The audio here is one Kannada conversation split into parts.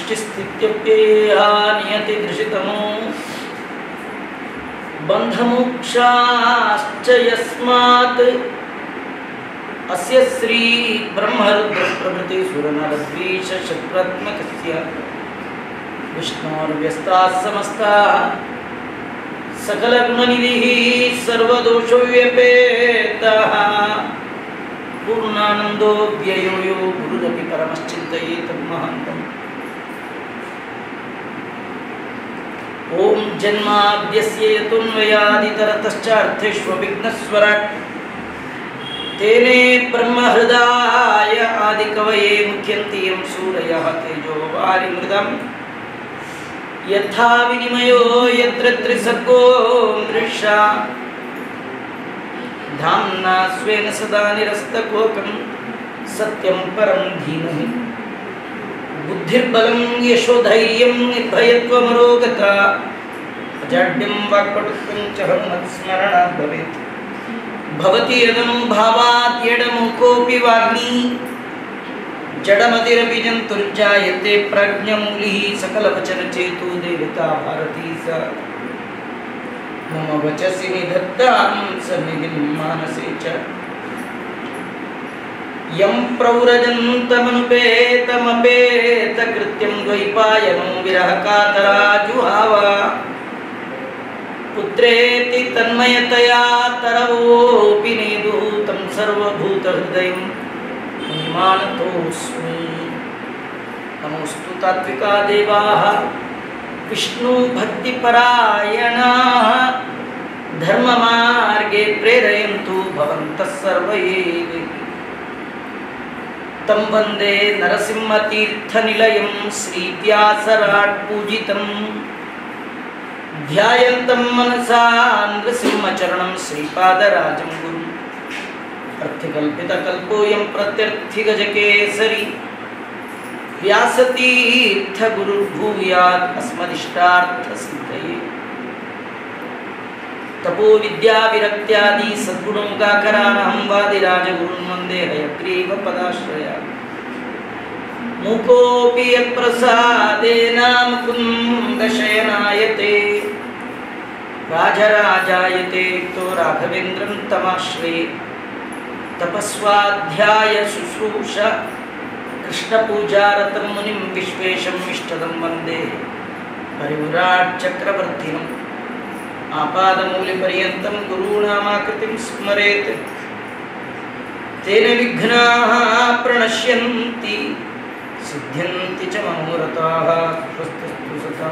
सृष्टिस्थित्यप्येहा नियतिदृशितमो बन्धमोक्षाश्च यस्मात् अस्य श्री ब्रह्मरुद्र प्रभृति सुरनरद्वीष शत्रात्मकस्य विष्णोर्व्यस्ताः समस्ताः सकलगुणनिधिः सर्वदोषव्यपेतः पूर्णानन्दो व्ययो यो गुरुरपि परमश्चिन्तयेत् महान्तम् ओम जन्माद्यस्य यतोऽन्वयादितरतश्चार्थेष्वभिघ्नस्वराट् तेने ब्रह्महृदाय आदिकवये मुह्यन्ति यं सूरयः तेजो वारिमृदम् यथा विनिमयो यत्र त्रिसर्गो मृषा धाम्ना स्वेन सदा निरस्तकोकं सत्यं परं धीमहि बुद्धिर्बलं यशोधैर्यं निर्भयत्वमरोगता अजाड्यं वाक्पटुत्वं च हनुमत्स्मरणात् भवेत् भवति यदनुभावात् यडमुकोऽपि वाग्मी जडमतिरपि जन्तुर्जायते प्रज्ञमूलिः सकलवचनचेतो देवता भारती सा मम वचसि निधत्तां सन्निधिं मानसे च यं प्रव्रजन्तमनुपेतमपेतकृत्यं द्वैपायनो विरहकातराजुहाव पुत्रेति तन्मयतया तरवोऽपि नेदुः तं सर्वभूतहृदयं मुनिमानतोऽस्मि। नमोऽस्तु तात्विका देवाः विष्णुभक्तिपरायणाः धर्ममार्गे प्रेरयन्तु भवन्तः सर्व एव। तं वन्दे नरसिंहतीर्थनिलयं श्रीव्यासराट् पूजितं ध्यायन्तं मनसा नृसिंहचरणं श्रीपादराजं गुरुम् अर्थिकल्पितकल्पोऽयं प्रत्यर्थिगजकेसरी व्यासतीर्थगुरुर्भूयात् अस्मदिष्टार्थसिद्धये। तपो विद्या विरक्त्यादि सद्गुणोगाकरानहं वादिराजगुरुन् वन्दे हयग्रीवपदाश्रया। मूकोऽपि यत्प्रसादेन मुकुन्दशयनायते राजराजायते तो राघवेन्द्रं तमाश्रये। तपस्वाध्याय शुश्रूषा कृष्णपूजारतं मुनिं विश्वेशं इष्टदं वन्दे परिव्राट् चक्रवर्तिनम् आपादमूलपर्यन्तं गुरूणामाकृतिं स्मरेत् तेन विघ्नाः प्रणश्यन्ति सिद्ध्यन्ति च मनोरथाः। स्वस्तिस्तु सदा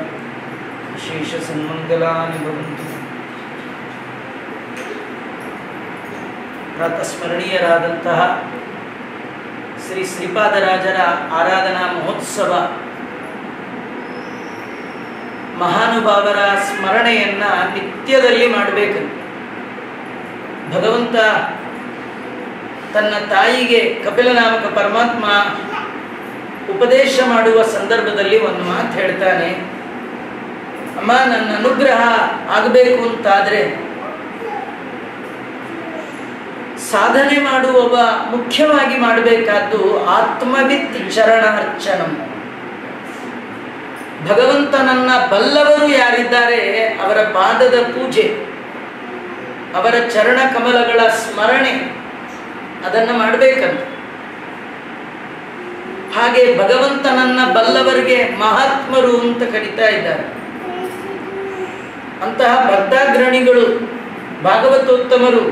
विशेषसन्मङ्गलानि भवन्तु। ಪ್ರಾತಸ್ಮರಣೀಯರಾದಂತಹ ಶ್ರೀ ಶ್ರೀಪಾದರಾಜರ ಆರಾಧನಾ ಮಹೋತ್ಸವ ಮಹಾನುಭಾವರ ಸ್ಮರಣೆಯನ್ನು ನಿತ್ಯದಲ್ಲಿ ಮಾಡಬೇಕು. ಭಗವಂತ ತನ್ನ ತಾಯಿಗೆ ಕಪಿಲನಾಮಕ ಪರಮಾತ್ಮ ಉಪದೇಶ ಮಾಡುವ ಸಂದರ್ಭದಲ್ಲಿ ಒಂದು ಮಾತು ಹೇಳ್ತಾನೆ, ಅಮ್ಮ ನನ್ನ ಅನುಗ್ರಹ ಆಗಬೇಕು ಅಂತಾದರೆ ಸಾಧನೆ ಮಾಡುವವ ಮುಖ್ಯವಾಗಿ ಮಾಡಬೇಕಾದ್ದು ಆತ್ಮವಿತ್ ಚರಣಾರ್ಚನಂ. ಭಗವಂತನನ್ನ ಬಲ್ಲವರು ಯಾರಿದ್ದಾರೆ ಅವರ ಪಾದದ ಪೂಜೆ, ಅವರ ಚರಣ ಕಮಲಗಳ ಸ್ಮರಣೆ ಅದನ್ನು ಮಾಡಬೇಕಂತ. ಹಾಗೆ ಭಗವಂತನನ್ನ ಬಲ್ಲವರಿಗೆ ಮಹಾತ್ಮರು ಅಂತ ಕರೀತಾ ಇದ್ದಾರೆ. ಅಂತಹ ಭಕ್ತಾಗ್ರಣಿಗಳು ಭಾಗವತೋತ್ತಮರು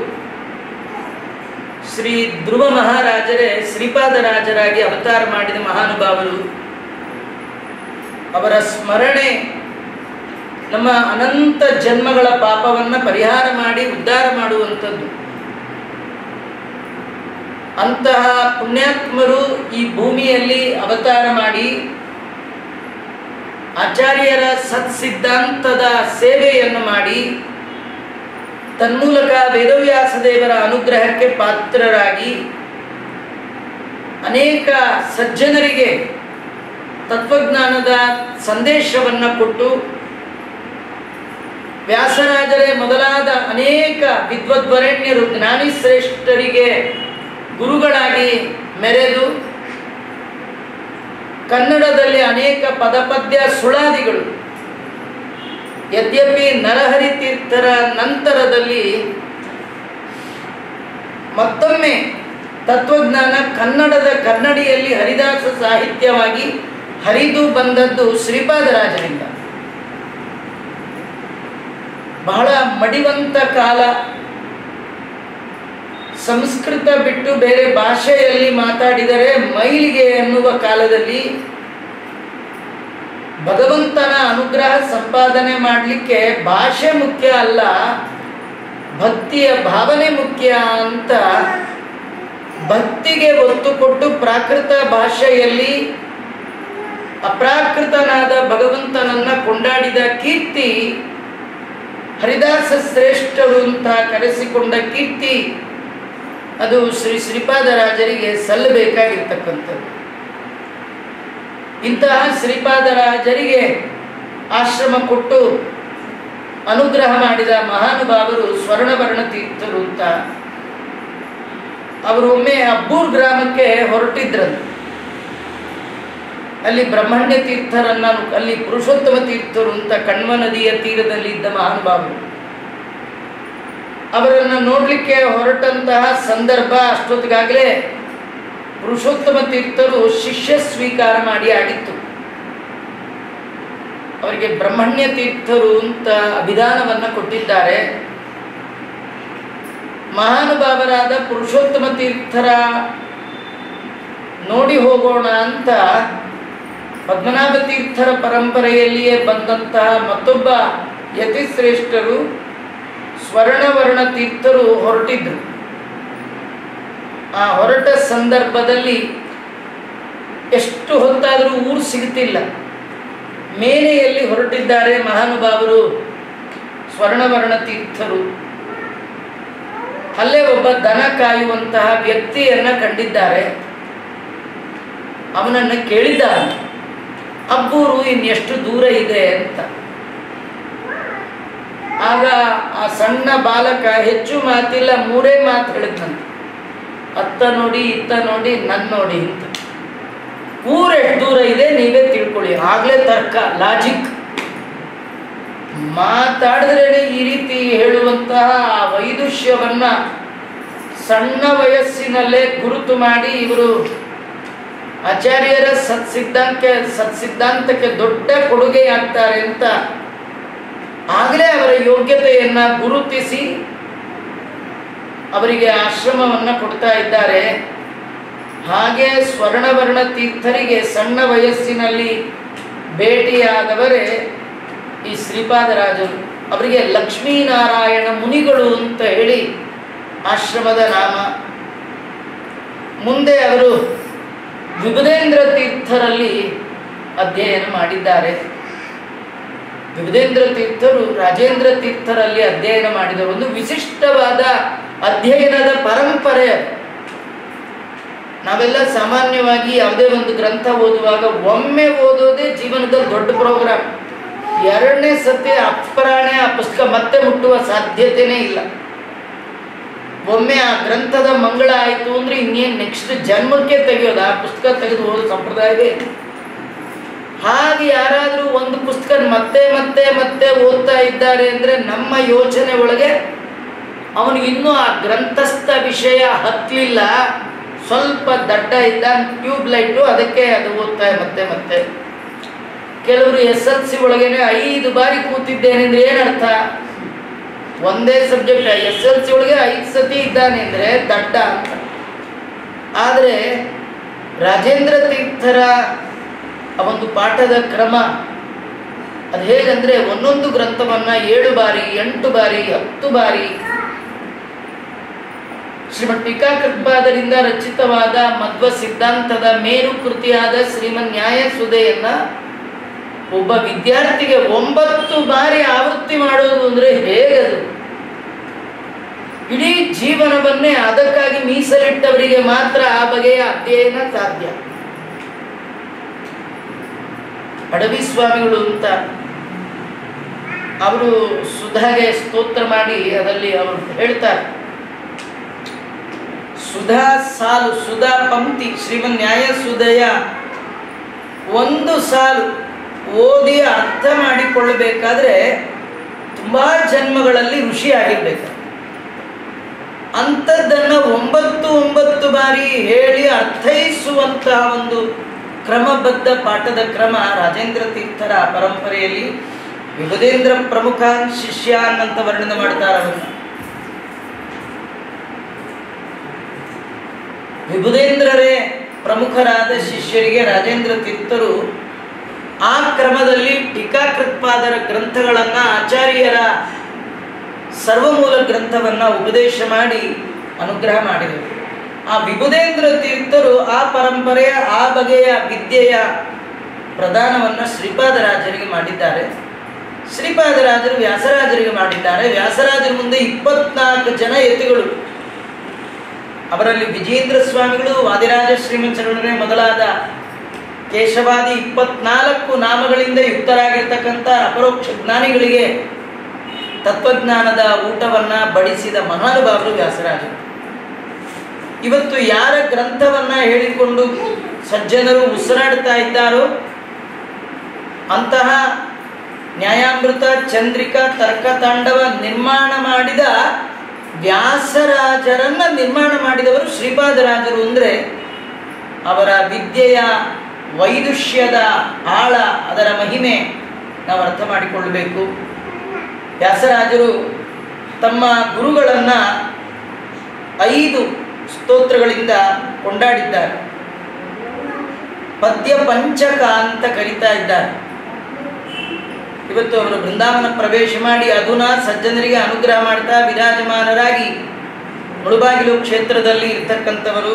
ಶ್ರೀ ಧ್ರುವ ಮಹಾರಾಜರೇ ಶ್ರೀಪಾದರಾಜರಾಗಿ ಅವತಾರ ಮಾಡಿದ ಮಹಾನುಭಾವರು. ಅವರ ಸ್ಮರಣೆ ನಮ್ಮ ಅನಂತ ಜನ್ಮಗಳ ಪಾಪವನ್ನು ಪರಿಹಾರ ಮಾಡಿ ಉದ್ಧಾರ ಮಾಡುವಂಥದ್ದು. ಅಂತಹ ಪುಣ್ಯಾತ್ಮರು ಈ ಭೂಮಿಯಲ್ಲಿ ಅವತಾರ ಮಾಡಿ ಆಚಾರ್ಯರ ಸತ್ಸಿದ್ಧಾಂತದ ಸೇವೆಯನ್ನು ಮಾಡಿ ತನ್ಮೂಲಕ ವೇದವ್ಯಾಸ ದೇವರ ಅನುಗ್ರಹಕ್ಕೆ ಪಾತ್ರರಾಗಿ ಅನೇಕ ಸಜ್ಜನರಿಗೆ ತತ್ವಜ್ಞಾನದ ಸಂದೇಶವನ್ನು ಕೊಟ್ಟು ವ್ಯಾಸರಾಜರೇ ಮೊದಲಾದ ಅನೇಕ ವಿದ್ವದ್ವರೆಣ್ಯರು ಜ್ಞಾನಿ ಶ್ರೇಷ್ಠರಿಗೆ ಗುರುಗಳಾಗಿ ಮೆರೆದು ಕನ್ನಡದಲ್ಲಿ ಅನೇಕ ಪದಪದ್ಯ ಸುಳಾದಿಗಳು. ಯದ್ಯಪಿ ನರಹರಿ ತೀರ್ಥರ ನಂತರದಲ್ಲಿ ಮತ್ತೊಮ್ಮೆ ತತ್ವಜ್ಞಾನ ಕನ್ನಡಿಯಲ್ಲಿ ಹರಿದಾಸ ಸಾಹಿತ್ಯವಾಗಿ ಹರಿದು ಬಂದದ್ದು ಶ್ರೀಪಾದರಾಜರಿಂದ. ಬಹಳ ಮಡಿವಂತ ಕಾಲ. ಸಂಸ್ಕೃತ ಬಿಟ್ಟು ಬೇರೆ ಭಾಷೆಯಲ್ಲಿ ಮಾತಾಡಿದರೆ ಮೈಲಿಗೆ ಎನ್ನುವ ಕಾಲದಲ್ಲಿ ಭಗವಂತನ ಅನುಗ್ರಹ ಸಂಪಾದನೆ ಮಾಡಲಿಕ್ಕೆ ಭಾಷೆ ಮುಖ್ಯ ಅಲ್ಲ, ಭಕ್ತಿಯ ಭಾವನೆ ಮುಖ್ಯ ಅಂತ ಭಕ್ತಿಗೆ ಒತ್ತು ಕೊಟ್ಟು ಪ್ರಾಕೃತ ಭಾಷೆಯಲ್ಲಿ ಅಪ್ರಾಕೃತನಾದ ಭಗವಂತನನ್ನ ಕೊಂಡಾಡಿದ ಕೀರ್ತಿ, ಹರಿದಾಸ ಶ್ರೇಷ್ಠರು ಅಂತ ಕರೆಸಿಕೊಂಡ ಕೀರ್ತಿ, ಅದು ಶ್ರೀಪಾದರಾಜರಿಗೆ ಸಲ್ಲಬೇಕಾಗಿರ್ತಕ್ಕಂಥದ್ದು. ಇಂತಹ ಶ್ರೀಪಾದರಾಜರಿಗೆ ಆಶ್ರಮ ಕೊಟ್ಟು ಅನುಗ್ರಹ ಮಾಡಿದ ಮಹಾನುಭಾವರು ಸ್ವರ್ಣವರ್ಣ ತೀರ್ಥರು ಅಂತ. ಅವರು ಒಮ್ಮೆ ಅಬ್ಬೂರ್ ಗ್ರಾಮಕ್ಕೆ ಹೊರಟಿದ್ರಂತೆ. ಅಲ್ಲಿ ಬ್ರಹ್ಮಣ್ಯ ತೀರ್ಥರನ್ನ, ಅಲ್ಲಿ ಪುರುಷೋತ್ತಮ ತೀರ್ಥರು ಅಂತ ಕಣ್ವ ನದಿಯ ತೀರದಲ್ಲಿ ಇದ್ದ ಮಹಾನುಭಾವರು, ಅವರನ್ನು ನೋಡಲಿಕ್ಕೆ ಹೊರಟಂತಹ ಸಂದರ್ಭ. ಅಷ್ಟೊತ್ತಿಗಾಗಲೇ ಪುರುಷೋತ್ತಮ ತೀರ್ಥರು ಶಿಷ್ಯ ಸ್ವೀಕಾರ ಮಾಡಿ ಆಗಿತ್ತು. ಅವರಿಗೆ ಬ್ರಹ್ಮಣ್ಯ ತೀರ್ಥರು ಅಂತ ಅಭಿಧಾನವನ್ನು ಕೊಟ್ಟಿದ್ದಾರೆ. ಮಹಾನುಭಾವರಾದ ಪುರುಷೋತ್ತಮ ತೀರ್ಥರ ನೋಡಿ ಹೋಗೋಣ ಅಂತ ಪದ್ಮನಾಭ ತೀರ್ಥರ ಪರಂಪರೆಯಲ್ಲಿಯೇ ಬಂದಂತಹ ಮತ್ತೊಬ್ಬ ಯತಿಶ್ರೇಷ್ಠರು ಸ್ವರ್ಣವರ್ಣ ತೀರ್ಥರು ಹೊರಟಿದ್ರು. ಆ ಹೊರಟ ಸಂದರ್ಭದಲ್ಲಿ ಎಷ್ಟು ಹೊತ್ತಾದರೂ ಊರು ಸಿಗುತ್ತಿಲ್ಲ. ಮೇನೆಯಲ್ಲಿ ಹೊರಟಿದ್ದಾರೆ ಮಹಾನುಭಾವರು ಸ್ವರ್ಣವರ್ಣ ತೀರ್ಥರು. ಅಲ್ಲೇ ಒಬ್ಬ ದನ ಕಾಯುವಂತಹ ವ್ಯಕ್ತಿಯನ್ನ ಕಂಡಿದ್ದಾರೆ. ಅವನನ್ನು ಕೇಳಿದ್ದಾರೆ, ಅಬ್ಬೂರು ಇನ್ನೆಷ್ಟು ದೂರ ಇದೆ ಅಂತ. ಆಗ ಆ ಸಣ್ಣ ಬಾಲಕ ಹೆಚ್ಚು ಮಾತಿಲ್ಲ, 3 ಮಾತು ಹೇಳಿದ್ನಂತೆ. ಅತ್ತ ನೋಡಿ, ಇತ್ತ ನೋಡಿ, ನನ್ನ ನೋಡಿ ಅಂತ. ಊರು ಎಷ್ಟು ದೂರ ಇದೆ ನೀವೇ ತಿಳ್ಕೊಳ್ಳಿ. ಆಗ್ಲೇ ತರ್ಕ, ಲಾಜಿಕ್ ಮಾತಾಡಿದ್ರೇನೆ ಈ ರೀತಿ ಹೇಳುವಂತಹ ಆ ವೈದುಷ್ಯವನ್ನ ಸಣ್ಣ ವಯಸ್ಸಿನಲ್ಲೇ ಗುರುತು ಮಾಡಿ ಇವರು ಆಚಾರ್ಯರ ಸತ್ಸಿದ್ಧಾಂತಕ್ಕೆ ದೊಡ್ಡ ಕೊಡುಗೆಯಾಗ್ತಾರೆ ಅಂತ ಆಗಲೇ ಅವರ ಯೋಗ್ಯತೆಯನ್ನ ಗುರುತಿಸಿ ಅವರಿಗೆ ಆಶ್ರಮವನ್ನ ಕೊಡ್ತಾ ಇದ್ದಾರೆ. ಹಾಗೆ ಸ್ವರ್ಣವರ್ಣ ತೀರ್ಥರಿಗೆ ಸಣ್ಣ ವಯಸ್ಸಿನಲ್ಲಿ ಭೇಟಿಯಾದವರೇ ಈ ಶ್ರೀಪಾದರಾಜರು. ಅವರಿಗೆ ಲಕ್ಷ್ಮೀನಾರಾಯಣ ಮುನಿಗಳು ಅಂತ ಹೇಳಿ ಆಶ್ರಮದ ನಾಮ. ಮುಂದೆ ಅವರು ವಿಬುಧೇಂದ್ರ ತೀರ್ಥರಲ್ಲಿ ಅಧ್ಯಯನ ಮಾಡಿದ್ದಾರೆ. ವಿಬುಧೇಂದ್ರ ತೀರ್ಥರು ರಾಜೇಂದ್ರ ತೀರ್ಥರಲ್ಲಿ ಅಧ್ಯಯನ ಮಾಡಿದರು. ಒಂದು ವಿಶಿಷ್ಟವಾದ ಅಧ್ಯಯನದ ಪರಂಪರೆ. ನಾವೆಲ್ಲ ಸಾಮಾನ್ಯವಾಗಿ ಯಾವುದೇ ಒಂದು ಗ್ರಂಥ ಓದುವಾಗ ಒಮ್ಮೆ ಓದೋದೇ ಜೀವನದಲ್ಲಿ ದೊಡ್ಡ ಪ್ರೋಗ್ರಾಮ್. 2ನೇ ಸತಿ ಅಪರಾಣೆ ಆ ಪುಸ್ತಕ ಮತ್ತೆ ಮುಟ್ಟುವ ಸಾಧ್ಯತೆಯೇ ಇಲ್ಲ. ಒಮ್ಮೆ ಆ ಗ್ರಂಥದ ಮಂಗಳ ಆಯಿತು ಅಂದರೆ ಇನ್ನೇನು ನೆಕ್ಸ್ಟ್ ಜನ್ಮಕ್ಕೆ ತೆಗೆಯೋದು, ಆ ಪುಸ್ತಕ ತೆಗೆದು ಓದೋ ಸಂಪ್ರದಾಯವೇ. ಹಾಗೆ ಯಾರಾದರೂ ಒಂದು ಪುಸ್ತಕ ಮತ್ತೆ ಮತ್ತೆ ಮತ್ತೆ ಓದ್ತಾ ಇದ್ದಾರೆ ಅಂದರೆ ನಮ್ಮ ಯೋಚನೆ ಒಳಗೆ ಅವನಿಗೆ ಇನ್ನೂ ಆ ಗ್ರಂಥಸ್ಥ ವಿಷಯ ಹತ್ತಲಿಲ್ಲ, ಸ್ವಲ್ಪ ದಡ್ಡ ಇದ್ದ, ಟ್ಯೂಬ್ ಲೈಟು, ಅದಕ್ಕೆ ಅದು ಓದ್ತಾ ಮತ್ತೆ ಮತ್ತೆ. ಕೆಲವರು SLC ಒಳಗೇನೆ 5 ಬಾರಿ ಕೂತಿದ್ದೇನೆ ಅಂದರೆ ಏನರ್ಥ? ಒಂದೇ ಸಬ್ಜೆಕ್ಟ್ SLC ಒಳಗೆ 5 ಸತಿ ಇದ್ದಾನೆ ಅಂದರೆ ದಡ್ಡ ಅಂತ. ಆದರೆ ರಾಜೇಂದ್ರ ತೀರ್ಥರ ಒಂದು ಪಾಠದ ಕ್ರಮ ಅದು ಹೇಗಂದರೆ ಒಂದೊಂದು ಗ್ರಂಥವನ್ನು 7 ಬಾರಿ, 8 ಬಾರಿ, 10 ಬಾರಿ. ಶ್ರೀಮದ್ ಟೀಕಾಕೃತ್ಪಾದರಿಂದ ರಚಿತವಾದ ಮಧ್ವ ಸಿದ್ಧಾಂತದ ಮೇರು ಕೃತಿಯಾದ ಶ್ರೀಮನ್ ನ್ಯಾಯ ಸುಧೆಯನ್ನ ಒಬ್ಬ ವಿದ್ಯಾರ್ಥಿಗೆ 9 ಬಾರಿ ಆವೃತ್ತಿ ಮಾಡೋದು ಅಂದರೆ ಹೇಗದು? ಇಡೀ ಜೀವನವನ್ನೇ ಅದಕ್ಕಾಗಿ ಮೀಸಲಿಟ್ಟವರಿಗೆ ಮಾತ್ರ ಆ ಬಗೆಯ ಅಧ್ಯಯನ ಸಾಧ್ಯ. ಅಡವಿ ಸ್ವಾಮಿಗಳು ಅಂತ ಅವರು ಸುಧಾಗೆ ಸ್ತೋತ್ರ ಮಾಡಿ ಅದರಲ್ಲಿ ಅವರು ಹೇಳ್ತಾರೆ, ಸುಧಾ ಸಾಲು, ಸುಧಾ ಪಂಕ್ತಿ ಶ್ರೀಮನ್ ನ್ಯಾಯ ಸುಧೆಯ ಒಂದು ಸಾಲು ಓದಿ ಅರ್ಥ ಮಾಡಿಕೊಳ್ಳಬೇಕಾದ್ರೆ ತುಂಬ ಜನ್ಮಗಳಲ್ಲಿ ಋಷಿ ಆಗಿರ್ಬೇಕು. ಅಂಥದ್ದನ್ನು 9 ಬಾರಿ ಹೇಳಿ ಅರ್ಥೈಸುವಂತಹ ಒಂದು ಕ್ರಮಬದ್ಧ ಪಾಠದ ಕ್ರಮ ರಾಜೇಂದ್ರ ತೀರ್ಥರ ಪರಂಪರೆಯಲ್ಲಿ ವಿಭುಧೇಂದ್ರ ಪ್ರಮುಖ ಶಿಷ್ಯ ಅನ್ನಂತ ವರ್ಣನೆ ಮಾಡ್ತಾರೆ. ಅವನ್ನ ವಿಭುಧೇಂದ್ರರೇ ಪ್ರಮುಖರಾದ ಶಿಷ್ಯರಿಗೆ ರಾಜೇಂದ್ರ ತೀರ್ಥರು ಆ ಕ್ರಮದಲ್ಲಿ ಟೀಕಾಕೃತ್ಪಾದರ ಗ್ರಂಥಗಳನ್ನು, ಆಚಾರ್ಯರ ಸರ್ವಮೂಲ ಗ್ರಂಥವನ್ನು ಉಪದೇಶ ಮಾಡಿ ಅನುಗ್ರಹ ಮಾಡಿದರು. ಆ ವಿಭುಧೇಂದ್ರ ತೀರ್ಥರು ಆ ಪರಂಪರೆಯ ಆ ಬಗೆಯ ವಿದ್ಯೆಯ ಪ್ರದಾನವನ್ನು ಶ್ರೀಪಾದರಾಜರಿಗೆ ಮಾಡಿದ್ದಾರೆ. ಶ್ರೀಪಾದರಾಜರು ವ್ಯಾಸರಾಜರಿಗೆ ಮಾಡಿದ್ದಾರೆ. ವ್ಯಾಸರಾಜರ ಮುಂದೆ 24 ಜನ ಯತಿಗಳು, ಅವರಲ್ಲಿ ವಿಜೇಂದ್ರ ಸ್ವಾಮಿಗಳು, ವಾದಿರಾಜ ಶ್ರೀಮಂಚರಣೆ ಮೊದಲಾದ ಕೇಶವಾದಿ 24 ನಾಮಗಳಿಂದ ಯುಕ್ತರಾಗಿರ್ತಕ್ಕಂಥ ಅಪರೋಕ್ಷ ಜ್ಞಾನಿಗಳಿಗೆ ತತ್ವಜ್ಞಾನದ ಊಟವನ್ನು ಬಡಿಸಿದ ಮಹಾನುಭಾವರು ವ್ಯಾಸರಾಜರು. ಇವತ್ತು ಯಾರ ಗ್ರಂಥವನ್ನು ಹೇಳಿಕೊಂಡು ಸಜ್ಜನರು ಉಸಿರಾಡ್ತಾ ಇದ್ದಾರೋ ಅಂತಹ ನ್ಯಾಯಾಮೃತ, ಚಂದ್ರಿಕಾ, ತರ್ಕತಾಂಡವ ನಿರ್ಮಾಣ ಮಾಡಿದ ವ್ಯಾಸರಾಜರನ್ನ ನಿರ್ಮಾಣ ಮಾಡಿದವರು ಶ್ರೀಪಾದರಾಜರು. ಅಂದರೆ ಅವರ ವಿದ್ಯೆಯ ವೈದುಷ್ಯದ ಆಳ, ಅದರ ಮಹಿಮೆ ನಾವು ಅರ್ಥ ಮಾಡಿಕೊಳ್ಳಬೇಕು. ವ್ಯಾಸರಾಜರು ತಮ್ಮ ಗುರುಗಳನ್ನು 5 ಸ್ತೋತ್ರಗಳಿಂದ ಕೊಂಡಾಡಿದ್ದಾರೆ. ಪದ್ಯ ಪಂಚಕ ಅಂತ ಕರೀತಾ ಇದ್ದಾರೆ. ಇವತ್ತು ಅವರು ಬೃಂದಾವನ ಪ್ರವೇಶ ಮಾಡಿ ಅಧುನಾ ಸಜ್ಜನರಿಗೆ ಅನುಗ್ರಹ ಮಾಡ್ತಾ ವಿರಾಜಮಾನರಾಗಿ ಮುಳುಬಾಗಿಲು ಕ್ಷೇತ್ರದಲ್ಲಿ ಇರ್ತಕ್ಕಂಥವರು.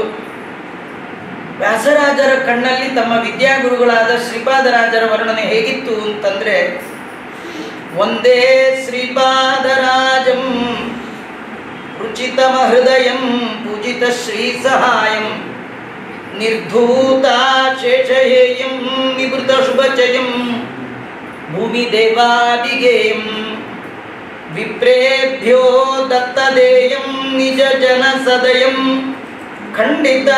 ವ್ಯಾಸರಾಜರ ಕಣ್ಣಲ್ಲಿ ತಮ್ಮ ವಿದ್ಯಾಗುರುಗಳಾದ ಶ್ರೀಪಾದರಾಜರ ವರ್ಣನೆ ಹೇಗಿತ್ತು ಅಂತಂದ್ರೆ, ಒಂದೇ ಶ್ರೀಪಾದರಾಜಂ ರುಚಿತಮ ಹೃದಯಂ ಪೂಜಿತ ಶ್ರೀ ಸಹಾಯಂ ನಿರ್ಧೂತಾ ಶೇಷಹೇಯಂ ನಿವೃತ ಶುಭಚಯಂ ಭೂಮಿ ದೇವಾದಿಗೇಯಂ ವಿಪ್ರೇಭ್ಯೋ ದತ್ತದೇಯಂ ನಿಜ ಜನ ಸದಯಂ ಖಂಡಿತ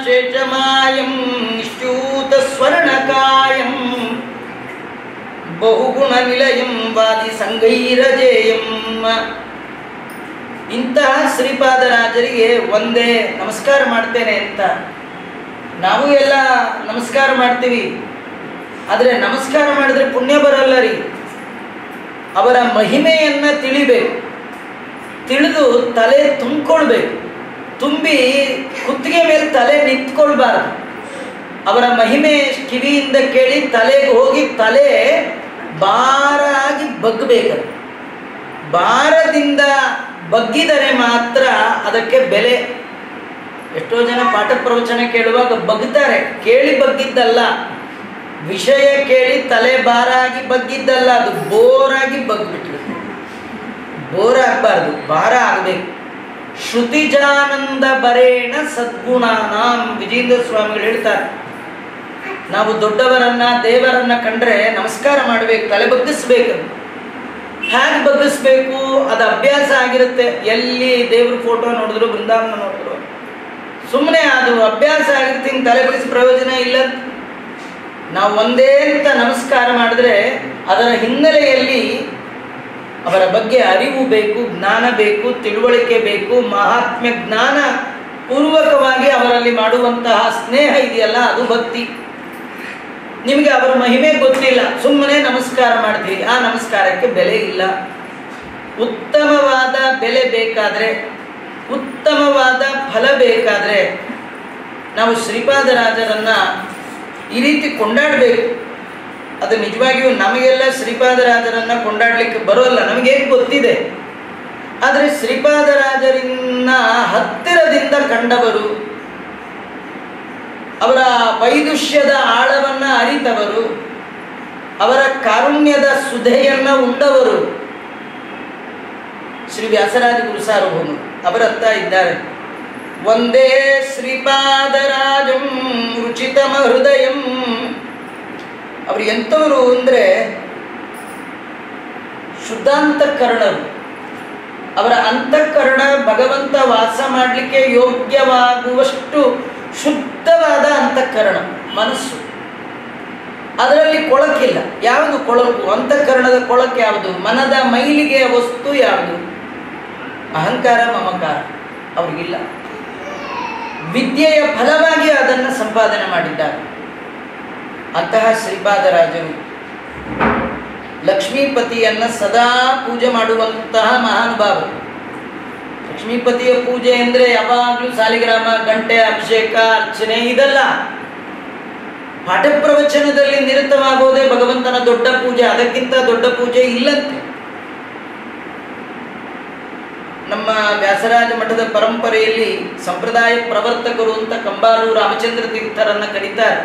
ಶೇಷಮಾಯಂ ನಿಶ್ಚೂತ ಸ್ವರ್ಣಕಾಯಂ ಬಹುಗುಣ ನಿಲಯಂ ವಾದಿ ಸಂಗೈರಜೇಯಂ. ಇಂತಹ ಶ್ರೀಪಾದರಾಜರಿಗೆ ಒಂದೇ ನಮಸ್ಕಾರ ಮಾಡ್ತೇನೆ ಅಂತ. ನಾವು ಎಲ್ಲ ನಮಸ್ಕಾರ ಮಾಡ್ತೀವಿ, ಆದರೆ ನಮಸ್ಕಾರ ಮಾಡಿದ್ರೆ ಪುಣ್ಯ ಬರಲ್ಲ ರೀ. ಅವರ ಮಹಿಮೆಯನ್ನು ತಿಳಿಬೇಕು, ತಿಳಿದು ತಲೆ ತುಂಬಿಕೊಳ್ಬೇಕು. ತುಂಬಿ ಕುತ್ತಿಗೆ ಮೇಲೆ ತಲೆ ನಿಂತ್ಕೊಳ್ಬಾರ್ದು. ಅವರ ಮಹಿಮೆ ಕಿವಿಯಿಂದ ಕೇಳಿ ತಲೆಗೆ ಹೋಗಿ ತಲೆ ಭಾರಾಗಿ ಬಗ್ಗಬೇಕು. ಭಾರದಿಂದ ಬಗ್ಗಿದರೆ ಮಾತ್ರ ಅದಕ್ಕೆ ಬೆಲೆ. ಎಷ್ಟೋ ಜನ ಪಾಠ ಪ್ರವಚನ ಕೇಳುವಾಗ ಬಗ್ತಾರೆ, ಕೇಳಿ ಬಗ್ಗಿದ್ದಲ್ಲ, ವಿಷಯ ಕೇಳಿ ತಲೆ ಭಾರಾಗಿ ಬಗ್ಗಿದ್ದಲ್ಲ, ಅದು ಬೋರಾಗಿ ಬಗ್ಗಿಬಿಟ್ಟಿರುತ್ತೆ. ಬೋರ್ ಆಗಬಾರ್ದು, ಭಾರ ಆಗಬೇಕು. ಶ್ರುತಿಜಾನಂದ ಬರೇಣ ಸದ್ಗುಣಾನಾಂ ವಿಜೇಂದ್ರ ಸ್ವಾಮಿಗಳು ಹೇಳ್ತಾರೆ. ನಾವು ದೊಡ್ಡವರನ್ನ ದೇವರನ್ನ ಕಂಡ್ರೆ ನಮಸ್ಕಾರ ಮಾಡಬೇಕು, ತಲೆ ಬಗ್ಗಿಸ್ಬೇಕು. ಹೇಗೆ ಬಗ್ಗಿಸ್ಬೇಕು ಅದು ಅಭ್ಯಾಸ ಆಗಿರುತ್ತೆ. ಎಲ್ಲಿ ದೇವ್ರ ಫೋಟೋ ನೋಡಿದ್ರು, ಬೃಂದಾವನ ನೋಡಿದ್ರು, ಸುಮ್ಮನೆ ಅದು ಅಭ್ಯಾಸ ಆಗಿರುತ್ತೆ. ಹಿಂಗೆ ತಲೆ ಬಗ್ಗಿಸಿ ಪ್ರಯೋಜನ ಇಲ್ಲ. ನಾವು ಒಂದೇ ಅಂತ ನಮಸ್ಕಾರ ಮಾಡಿದ್ರೆ ಅದರ ಹಿನ್ನೆಲೆಯಲ್ಲಿ ಅವರ ಬಗ್ಗೆ ಅರಿವು ಬೇಕು, ಜ್ಞಾನ ಬೇಕು, ತಿಳುವಳಿಕೆ ಬೇಕು. ಮಹಾತ್ಮ್ಯ ಜ್ಞಾನ ಪೂರ್ವಕವಾಗಿ ಅವರಲ್ಲಿ ಮಾಡುವಂತಹ ಸ್ನೇಹ ಇದೆಯಲ್ಲ, ಅದು ಭಕ್ತಿ. ನಿಮಗೆ ಅವರ ಮಹಿಮೆ ಗೊತ್ತಿಲ್ಲ, ಸುಮ್ಮನೆ ನಮಸ್ಕಾರ ಮಾಡ್ತೀವಿ, ಆ ನಮಸ್ಕಾರಕ್ಕೆ ಬೆಲೆ ಇಲ್ಲ. ಉತ್ತಮವಾದ ಬೆಲೆ ಬೇಕಾದರೆ, ಉತ್ತಮವಾದ ಫಲ ಬೇಕಾದರೆ ನಾವು ಶ್ರೀಪಾದರಾಜರನ್ನ ಈ ರೀತಿ ಕೊಂಡಾಡಬೇಕು. ಅದು ನಿಜವಾಗಿಯೂ ನಮಗೆಲ್ಲ ಶ್ರೀಪಾದರಾಜರನ್ನ ಕೊಂಡಾಡಲಿಕ್ಕೆ ಬರೋಲ್ಲ, ನಮಗೇನು ಗೊತ್ತಿದೆ. ಆದರೆ ಶ್ರೀಪಾದರಾಜರನ್ನ ಹತ್ತಿರದಿಂದ ಕಂಡವರು, ಅವರ ವೈದುಷ್ಯದ ಆಳವನ್ನು ಅರಿತವರು, ಅವರ ಕಾರುಣ್ಯದ ಸುಧೆಯನ್ನು ಉಂಡವರು ಶ್ರೀ ವ್ಯಾಸರಾಜ ಗುರು ಸಾರ್ವಭೌಮರು. ಅವರತ್ತ ಇದ್ದಾರೆ. ಒಂದೇ ಶ್ರೀಪಾದರಾಜಂ ರುಚಿತಮ ಹೃದಯಂ. ಅವರು ಎಂಥವರು ಅಂದರೆ ಶುದ್ಧಾಂತಃಕರಣರು. ಅವರ ಅಂತಃಕರಣ ಭಗವಂತ ವಾಸ ಮಾಡಲಿಕ್ಕೆ ಯೋಗ್ಯವಾಗುವಷ್ಟು ಶುದ್ಧವಾದ ಅಂತಃಕರಣ, ಮನಸ್ಸು. ಅದರಲ್ಲಿ ಕೊಳಕಿಲ್ಲ. ಯಾವುದು ಕೊಳಕು? ಅಂತಃಕರಣದ ಕೊಳಕು ಯಾವುದು? ಮನದ ಮೈಲಿಗೆಯ ವಸ್ತು ಯಾವುದು? ಅಹಂಕಾರ, ಮಮಕಾರ ಅವ್ರಿಗಿಲ್ಲ. ವಿದ್ಯೆಯ ಫಲವಾಗಿ ಅದನ್ನು ಸಂಪಾದನೆ ಮಾಡಿದ್ದಾರೆ. ಅಂತಹ ಶ್ರೀಪಾದರಾಜರು ಲಕ್ಷ್ಮೀಪತಿಯನ್ನು ಸದಾ ಪೂಜೆ ಮಾಡುವಂತಹ ಮಹಾನುಭಾವರು. ಲಕ್ಷ್ಮೀಪತಿಯ ಪೂಜೆ ಅಂದರೆ ಯಾವಾಗಲೂ ಸಾಲಿಗ್ರಾಮ, ಗಂಟೆ, ಅಭಿಷೇಕ, ಅರ್ಚನೆ ಇದಲ್ಲ. ಪಾಠ ಪ್ರವಚನದಲ್ಲಿ ನಿರತವಾಗೋದೇ ಭಗವಂತನ ದೊಡ್ಡ ಪೂಜೆ. ಅದಕ್ಕಿಂತ ದೊಡ್ಡ ಪೂಜೆ ಇಲ್ಲಂತೆ. ನಮ್ಮ ವ್ಯಾಸರಾಜ ಮಠದ ಪರಂಪರೆಯಲ್ಲಿ ಸಂಪ್ರದಾಯ ಪ್ರವರ್ತಕರು ಅಂತ ಕಂಬಾರು ರಾಮಚಂದ್ರ ತೀರ್ಥರನ್ನು ಕರೀತಾರೆ.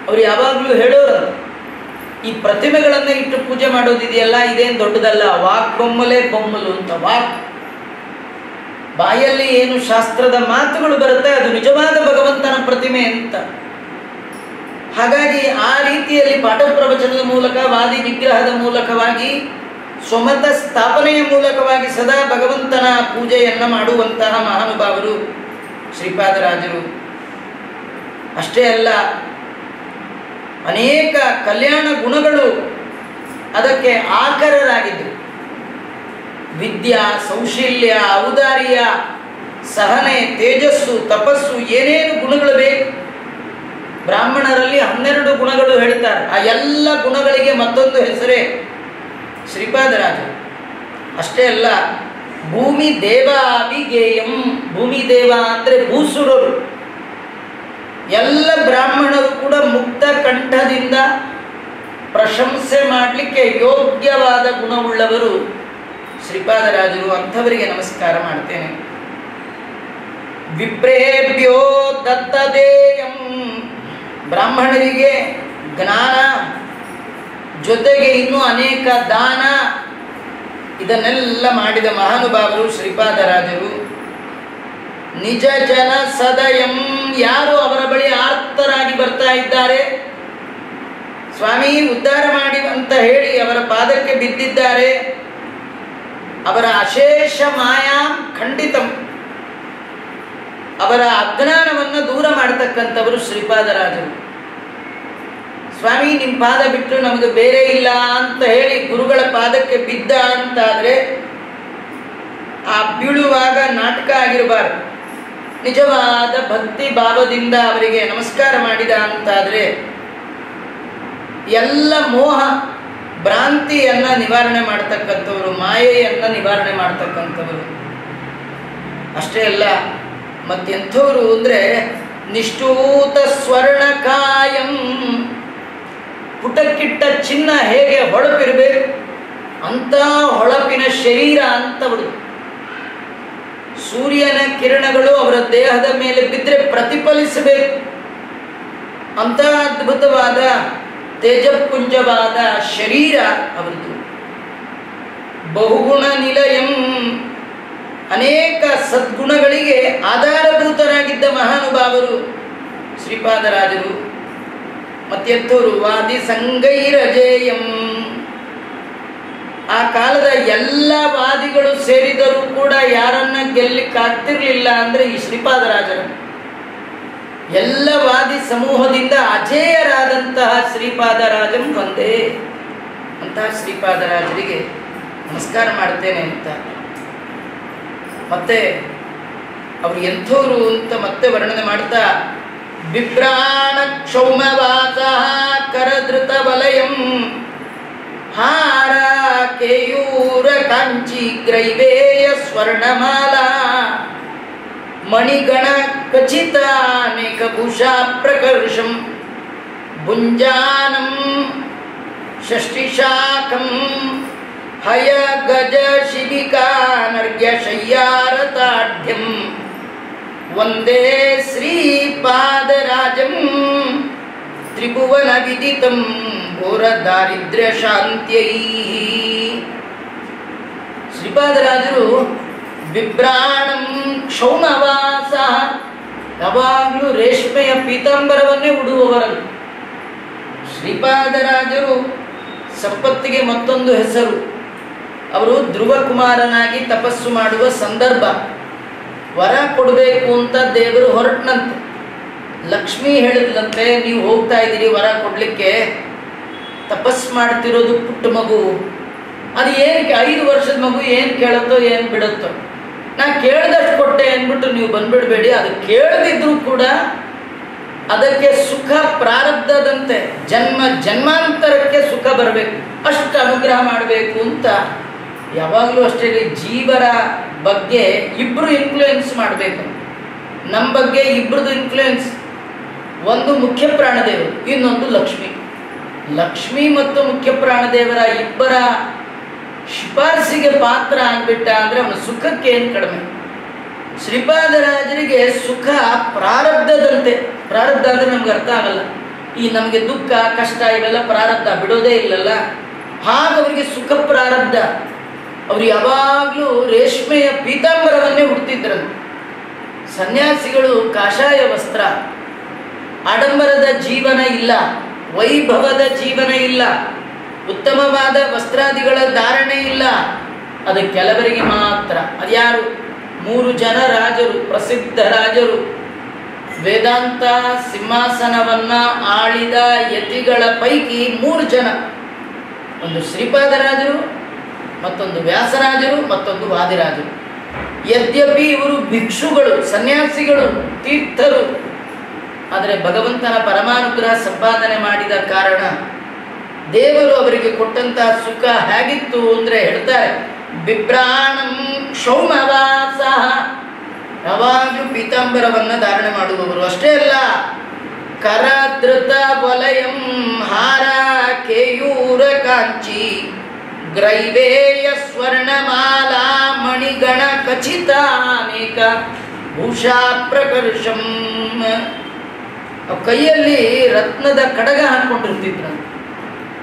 ಅವರು ಯಾವಾಗಲೂ ಹೇಳೋರು, ಈ ಪ್ರತಿಮೆಗಳನ್ನು ಇಟ್ಟು ಪೂಜೆ ಮಾಡೋದಿದೆಯಲ್ಲ, ಇದೇನು ದೊಡ್ಡದಲ್ಲ, ವಾಕ್ ಬೊಮ್ಮಲೆ ಬೊಮ್ಮಲು ಅಂತ. ವಾಕ್ ಬಾಯಲ್ಲಿ ಏನು ಶಾಸ್ತ್ರದ ಮಾತುಗಳು ಬರುತ್ತೆ ಅದು ನಿಜವಾದ ಭಗವಂತನ ಪ್ರತಿಮೆ ಅಂತ. ಹಾಗಾಗಿ ಆ ರೀತಿಯಲ್ಲಿ ಪಾಠ ಪ್ರವಚನದ ಮೂಲಕ, ವಾದಿ ವಿಗ್ರಹದ ಮೂಲಕವಾಗಿ, ಸ್ವಮತ ಸ್ಥಾಪನೆಯ ಮೂಲಕವಾಗಿ ಸದಾ ಭಗವಂತನ ಪೂಜೆಯನ್ನು ಮಾಡುವಂತಹ ಮಹಾನುಭಾವರು ಶ್ರೀಪಾದರಾಜರು. ಅಷ್ಟೇ ಅಲ್ಲ, ಅನೇಕ ಕಲ್ಯಾಣ ಗುಣಗಳು ಅದಕ್ಕೆ ಆಕರರಾಗಿದ್ದರು. ವಿದ್ಯಾ, ಸೌಶಲ್ಯ, ಔದಾರ್ಯ, ಸಹನೆ, ತೇಜಸ್ಸು, ತಪಸ್ಸು, ಏನೇನು ಗುಣಗಳು ಬೇಕು. ಬ್ರಾಹ್ಮಣರಲ್ಲಿ 12 ಗುಣಗಳು ಹೇಳ್ತಾರೆ. ಆ ಎಲ್ಲ ಗುಣಗಳಿಗೆ ಮತ್ತೊಂದು ಹೆಸರೇ ಶ್ರೀಪಾದರಾಜರು. ಅಷ್ಟೇ ಅಲ್ಲ, ಭೂಮಿ ದೇವಾಭಿಗೇಯಂ. ಭೂಮಿ ದೇವ ಅಂದರೆ ಭೂಸುರರು. ಎಲ್ಲ ಬ್ರಾಹ್ಮಣರು ಕೂಡ ಮುಕ್ತ ಕಂಠದಿಂದ ಪ್ರಶಂಸೆ ಮಾಡಲಿಕ್ಕೆ ಯೋಗ್ಯವಾದ ಗುಣವುಳ್ಳವರು ಶ್ರೀಪಾದರಾಜರು. ಅಂಥವರಿಗೆ ನಮಸ್ಕಾರ ಮಾಡ್ತೇನೆ. ವಿಪ್ರೇಭ್ಯೋ ದತ್ತದೇಯಂ. ಬ್ರಾಹ್ಮಣರಿಗೆ ಜ್ಞಾನ ಜೊತೆಗೆ ಇನ್ನೂ ಅನೇಕ ದಾನ, ಇದನ್ನೆಲ್ಲ ಮಾಡಿದ ಮಹಾನುಭಾವರು ಶ್ರೀಪಾದರಾಜರು. ನಿಜ ಜನ ಸದಯಂ. ಯಾರು ಅವರ ಬಳಿ ಆರ್ತರಾಗಿ ಬರ್ತಾ ಇದ್ದಾರೆ, ಸ್ವಾಮಿ ಉದ್ಧಾರ ಮಾಡಿ ಅಂತ ಹೇಳಿ ಅವರ ಪಾದಕ್ಕೆ ಬಿದ್ದಿದ್ದಾರೆ, ಅವರ ಅಶೇಷ ಮಾಯಾ ಖಂಡಿತಂ, ಅವರ ಅಜ್ಞಾನವನ್ನು ದೂರ ಮಾಡತಕ್ಕಂಥವರು ಶ್ರೀಪಾದರಾಜರು. ಸ್ವಾಮಿ ನಿಮ್ಮ ಪಾದ ಬಿಟ್ಟು ನಮಗೆ ಬೇರೆ ಇಲ್ಲ ಅಂತ ಹೇಳಿ ಗುರುಗಳ ಪಾದಕ್ಕೆ ಬಿದ್ದ ಅಂತಾದರೆ ಆ ಬೀಳುವಾಗ ನಾಟಕ ಆಗಿರಬಾರ್ದು. ನಿಜವಾದ ಭಕ್ತಿ ಭಾವದಿಂದ ಅವರಿಗೆ ನಮಸ್ಕಾರ ಮಾಡಿದ ಅಂತಾದರೆ ಎಲ್ಲ ಮೋಹ ಭ್ರಾಂತಿಯನ್ನು ನಿವಾರಣೆ ಮಾಡ್ತಕ್ಕಂಥವರು, ಮಾಯೆಯನ್ನು ನಿವಾರಣೆ ಮಾಡ್ತಕ್ಕಂಥವರು. ಅಷ್ಟೇ ಅಲ್ಲ, ಮತ್ತೆಂಥವರು ಅಂದರೆ ನಿಷ್ಠೂತ ಸ್ವರ್ಣಕಾಯಂ. ಪುಟಕ್ಕಿಟ್ಟ ಚಿನ್ನ ಹೇಗೆ ಹೊಳಪಿರಬೇಕು ಅಂಥ ಹೊಳಪಿನ ಶರೀರ ಅಂತವರು. ಸೂರ್ಯನ ಕಿರಣಗಳು ಅವರ ದೇಹದ ಮೇಲೆ ಬಿದ್ದರೆ ಪ್ರತಿಫಲಿಸಬೇಕು ಅಂಥ ಅದ್ಭುತವಾದ ತೇಜಪುಂಜವಾದ ಶರೀರ ಅವರದು. ಬಹುಗುಣ ನಿಲಯಂ. ಅನೇಕ ಸದ್ಗುಣಗಳಿಗೆ ಆಧಾರಭೂತರಾಗಿದ್ದ ಮಹಾನುಭಾವರು ಶ್ರೀಪಾದರಾಜರು. ಮತ್ತೆಂಥವರು ವಾದಿ ಸಂಗೈರಜೇಯಂ. ಆ ಕಾಲದ ಎಲ್ಲ ವಾದಿಗಳು ಸೇರಿದರೂ ಕೂಡ ಯಾರನ್ನ ಗೆಲ್ಲಕ್ಕಾಗ್ತಿರ್ಲಿಲ್ಲ ಅಂದರೆ ಈ ಶ್ರೀಪಾದರಾಜರ. ಎಲ್ಲ ವಾದಿ ಸಮೂಹದಿಂದ ಅಜೇಯರಾದಂತಹ ಶ್ರೀಪಾದರಾಜಂ ಒಂದೇ. ಅಂತಹ ಶ್ರೀಪಾದರಾಜರಿಗೆ ನಮಸ್ಕಾರ ಮಾಡ್ತೇನೆ ಅಂತ. ಮತ್ತೆ ಅವರು ಎಂಥವರು ಅಂತ ಮತ್ತೆ ವರ್ಣನೆ ಮಾಡ್ತಾ, ಬಿಭ್ರಾಣ ಕ್ಷೌಮವಾಸ ಕರಧೃತ ವಲಯಂ ಹಾರ ಕೇಯೂರ ಕಾಂಚಿ ಗ್ರೈವೇಯ ಸ್ವರ್ಣಮಾಲಾ ಮಣಿಗಣ ಖಚಿತಾನೇಕ ಭೂಷಾ ಪ್ರಕರ್ಷಂ ಭುಂಜಾನಂ ಷಷ್ಟಿಶಾಖಂ ಹಯ ಗಜ ಶಿಬಿಕಾ ನರ್ಗ್ಯ ಶಯ್ಯಾರತಾಢ್ಯಂ ವಂದೇ ಶ್ರೀಪಾದರಾಜಂ ತ್ರಿಭುವನ ವಿದಿತಂ ಘೋರ ದಾರಿದ್ರ್ಯ ಶಾಂತ್ಯೈ. ಶ್ರೀಪಾದರಾಜರು ಬಿಭ್ರಾಣಂ ಕ್ಷೌಮವಾಸ, ಯಾವಾಗಲೂ ರೇಷ್ಮೆಯ ಪೀತಾಂಬರವನ್ನೇ ಉಡುವವರನ್ನು. ಶ್ರೀಪಾದರಾಜರು ಸಂಪತ್ತಿಗೆ ಮತ್ತೊಂದು ಹೆಸರು. ಅವರು ಧ್ರುವಕುಮಾರನಾಗಿ ತಪಸ್ಸು ಮಾಡುವ ಸಂದರ್ಭ ವರ ಕೊಡಬೇಕು ಅಂತ ದೇವರು ಹೊರಟನಂತೆ. ಲಕ್ಷ್ಮಿ ಹೇಳಿದ್ಲಂತೆ, ನೀವು ಹೋಗ್ತಾ ಇದ್ದೀರಿ ವರ ಕೊಡ್ಲಿಕ್ಕೆ, ತಪಸ್ ಮಾಡ್ತಿರೋದು ಪುಟ್ಟ ಮಗು, ಅದು ಏನು 5 ವರ್ಷದ ಮಗು ಏನು ಕೇಳುತ್ತೋ ಏನು ಬಿಡುತ್ತೋ, ನಾ ಕೇಳ್ದಷ್ಟು ಕೊಟ್ಟೆ ಅಂದ್ಬಿಟ್ಟು ನೀವು ಬಂದ್ಬಿಡ್ಬೇಡಿ, ಅದು ಕೇಳದಿದ್ರು ಕೂಡ ಅದಕ್ಕೆ ಸುಖ ಪ್ರಾರಬ್ಧದಂತೆ ಜನ್ಮಾಂತರಕ್ಕೆ ಸುಖ ಬರಬೇಕು, ಅಷ್ಟು ಅನುಗ್ರಹ ಮಾಡಬೇಕು ಅಂತ. ಯಾವಾಗಲೂ ಅಷ್ಟೇ ಜೀವರ ಬಗ್ಗೆ ಇಬ್ಬರು ಇನ್ಫ್ಲೂಯೆನ್ಸ್ ಮಾಡಬೇಕು. ನಮ್ಮ ಬಗ್ಗೆ ಇಬ್ಬರದು ಇನ್ಫ್ಲೂಯೆನ್ಸ್, ಒಂದು ಮುಖ್ಯ ಪ್ರಾಣದೇವರು, ಇನ್ನೊಂದು ಲಕ್ಷ್ಮಿ. ಲಕ್ಷ್ಮಿ ಮತ್ತು ಮುಖ್ಯ ಪ್ರಾಣದೇವರ ಇಬ್ಬರ ಶಿಫಾರಸಿಗೆ ಪಾತ್ರ ಆಗ್ಬಿಟ್ಟ ಅಂದರೆ ಅವನ ಸುಖಕ್ಕೆ ಏನು ಕಡಿಮೆ. ಶ್ರೀಪಾದರಾಜರಿಗೆ ಸುಖ ಪ್ರಾರಬ್ಧದಂತೆ. ಪ್ರಾರಬ್ಧ ಅಂದರೆ ನಮ್ಗೆ ಅರ್ಥ ಆಗಲ್ಲ. ಈ ನಮಗೆ ದುಃಖ ಕಷ್ಟ ಇವೆಲ್ಲ ಪ್ರಾರಬ್ಧ ಬಿಡೋದೇ ಇಲ್ಲಲ್ಲ, ಹಾಗೆ ಅವರಿಗೆ ಸುಖ ಪ್ರಾರಬ್ಧ. ಅವರು ಯಾವಾಗಲೂ ರೇಷ್ಮೆಯ ಪೀತಾಂಬರವನ್ನೇ ಹುಡ್ತಿದ್ರಂತೆ. ಸನ್ಯಾಸಿಗಳು ಕಾಷಾಯ ವಸ್ತ್ರ, ಆಡಂಬರದ ಜೀವನ ಇಲ್ಲ, ವೈಭವದ ಜೀವನ ಇಲ್ಲ, ಉತ್ತಮವಾದ ವಸ್ತ್ರಾದಿಗಳ ಧಾರಣೆ ಇಲ್ಲ. ಅದು ಕೆಲವರಿಗೆ ಮಾತ್ರ. ಅದ್ಯಾರು? 3 ಜನ ರಾಜರು, ಪ್ರಸಿದ್ಧ ರಾಜರು, ವೇದಾಂತ ಸಿಂಹಾಸನವನ್ನ ಆಳಿದ ಯತಿಗಳ ಪೈಕಿ 3 ಜನ. ಒಂದು ಶ್ರೀಪಾದರಾಜರು, ಮತ್ತೊಂದು ವ್ಯಾಸರಾಜರು, ಮತ್ತೊಂದು ವಾದಿರಾಜರು. ಯದ್ಯಪಿ ಇವರು ಭಿಕ್ಷುಗಳು, ಸನ್ಯಾಸಿಗಳು, ತೀರ್ಥರು, ಆದರೆ ಭಗವಂತನ ಪರಮಾನುಗ್ರಹ ಸಂಪಾದನೆ ಮಾಡಿದ ಕಾರಣ ದೇವರು ಅವರಿಗೆ ಕೊಟ್ಟಂತಹ ಸುಖ ಹೇಗಿತ್ತು ಅಂದರೆ ಹೇಳ್ತಾರೆ, ಬಿಭ್ರಾಣಂ ಕ್ಷೌಮವಾಸ, ಯಾವಾಗಲೂ ಪೀತಾಂಬರವನ್ನು ಧಾರಣೆ ಮಾಡುವವರು. ಅಷ್ಟೇ ಅಲ್ಲ, ಕರಧೃತ ವಲಯಂ ಹಾರ ಕೇಯೂರ ಕಾಂಚಿ ಗ್ರೈವೇಯ ಸ್ವರ್ಣಮಾಲಾ ಮಣಿಗಣ ಖಚಿತ ಅನೇಕ ಭೂಷಾ ಪ್ರಕರ್ಷಂ. ಕೈಯಲ್ಲಿ ರತ್ನದ ಕಡಗ ಹಾಕೊಂಡಿರ್ತಿದ್ರು.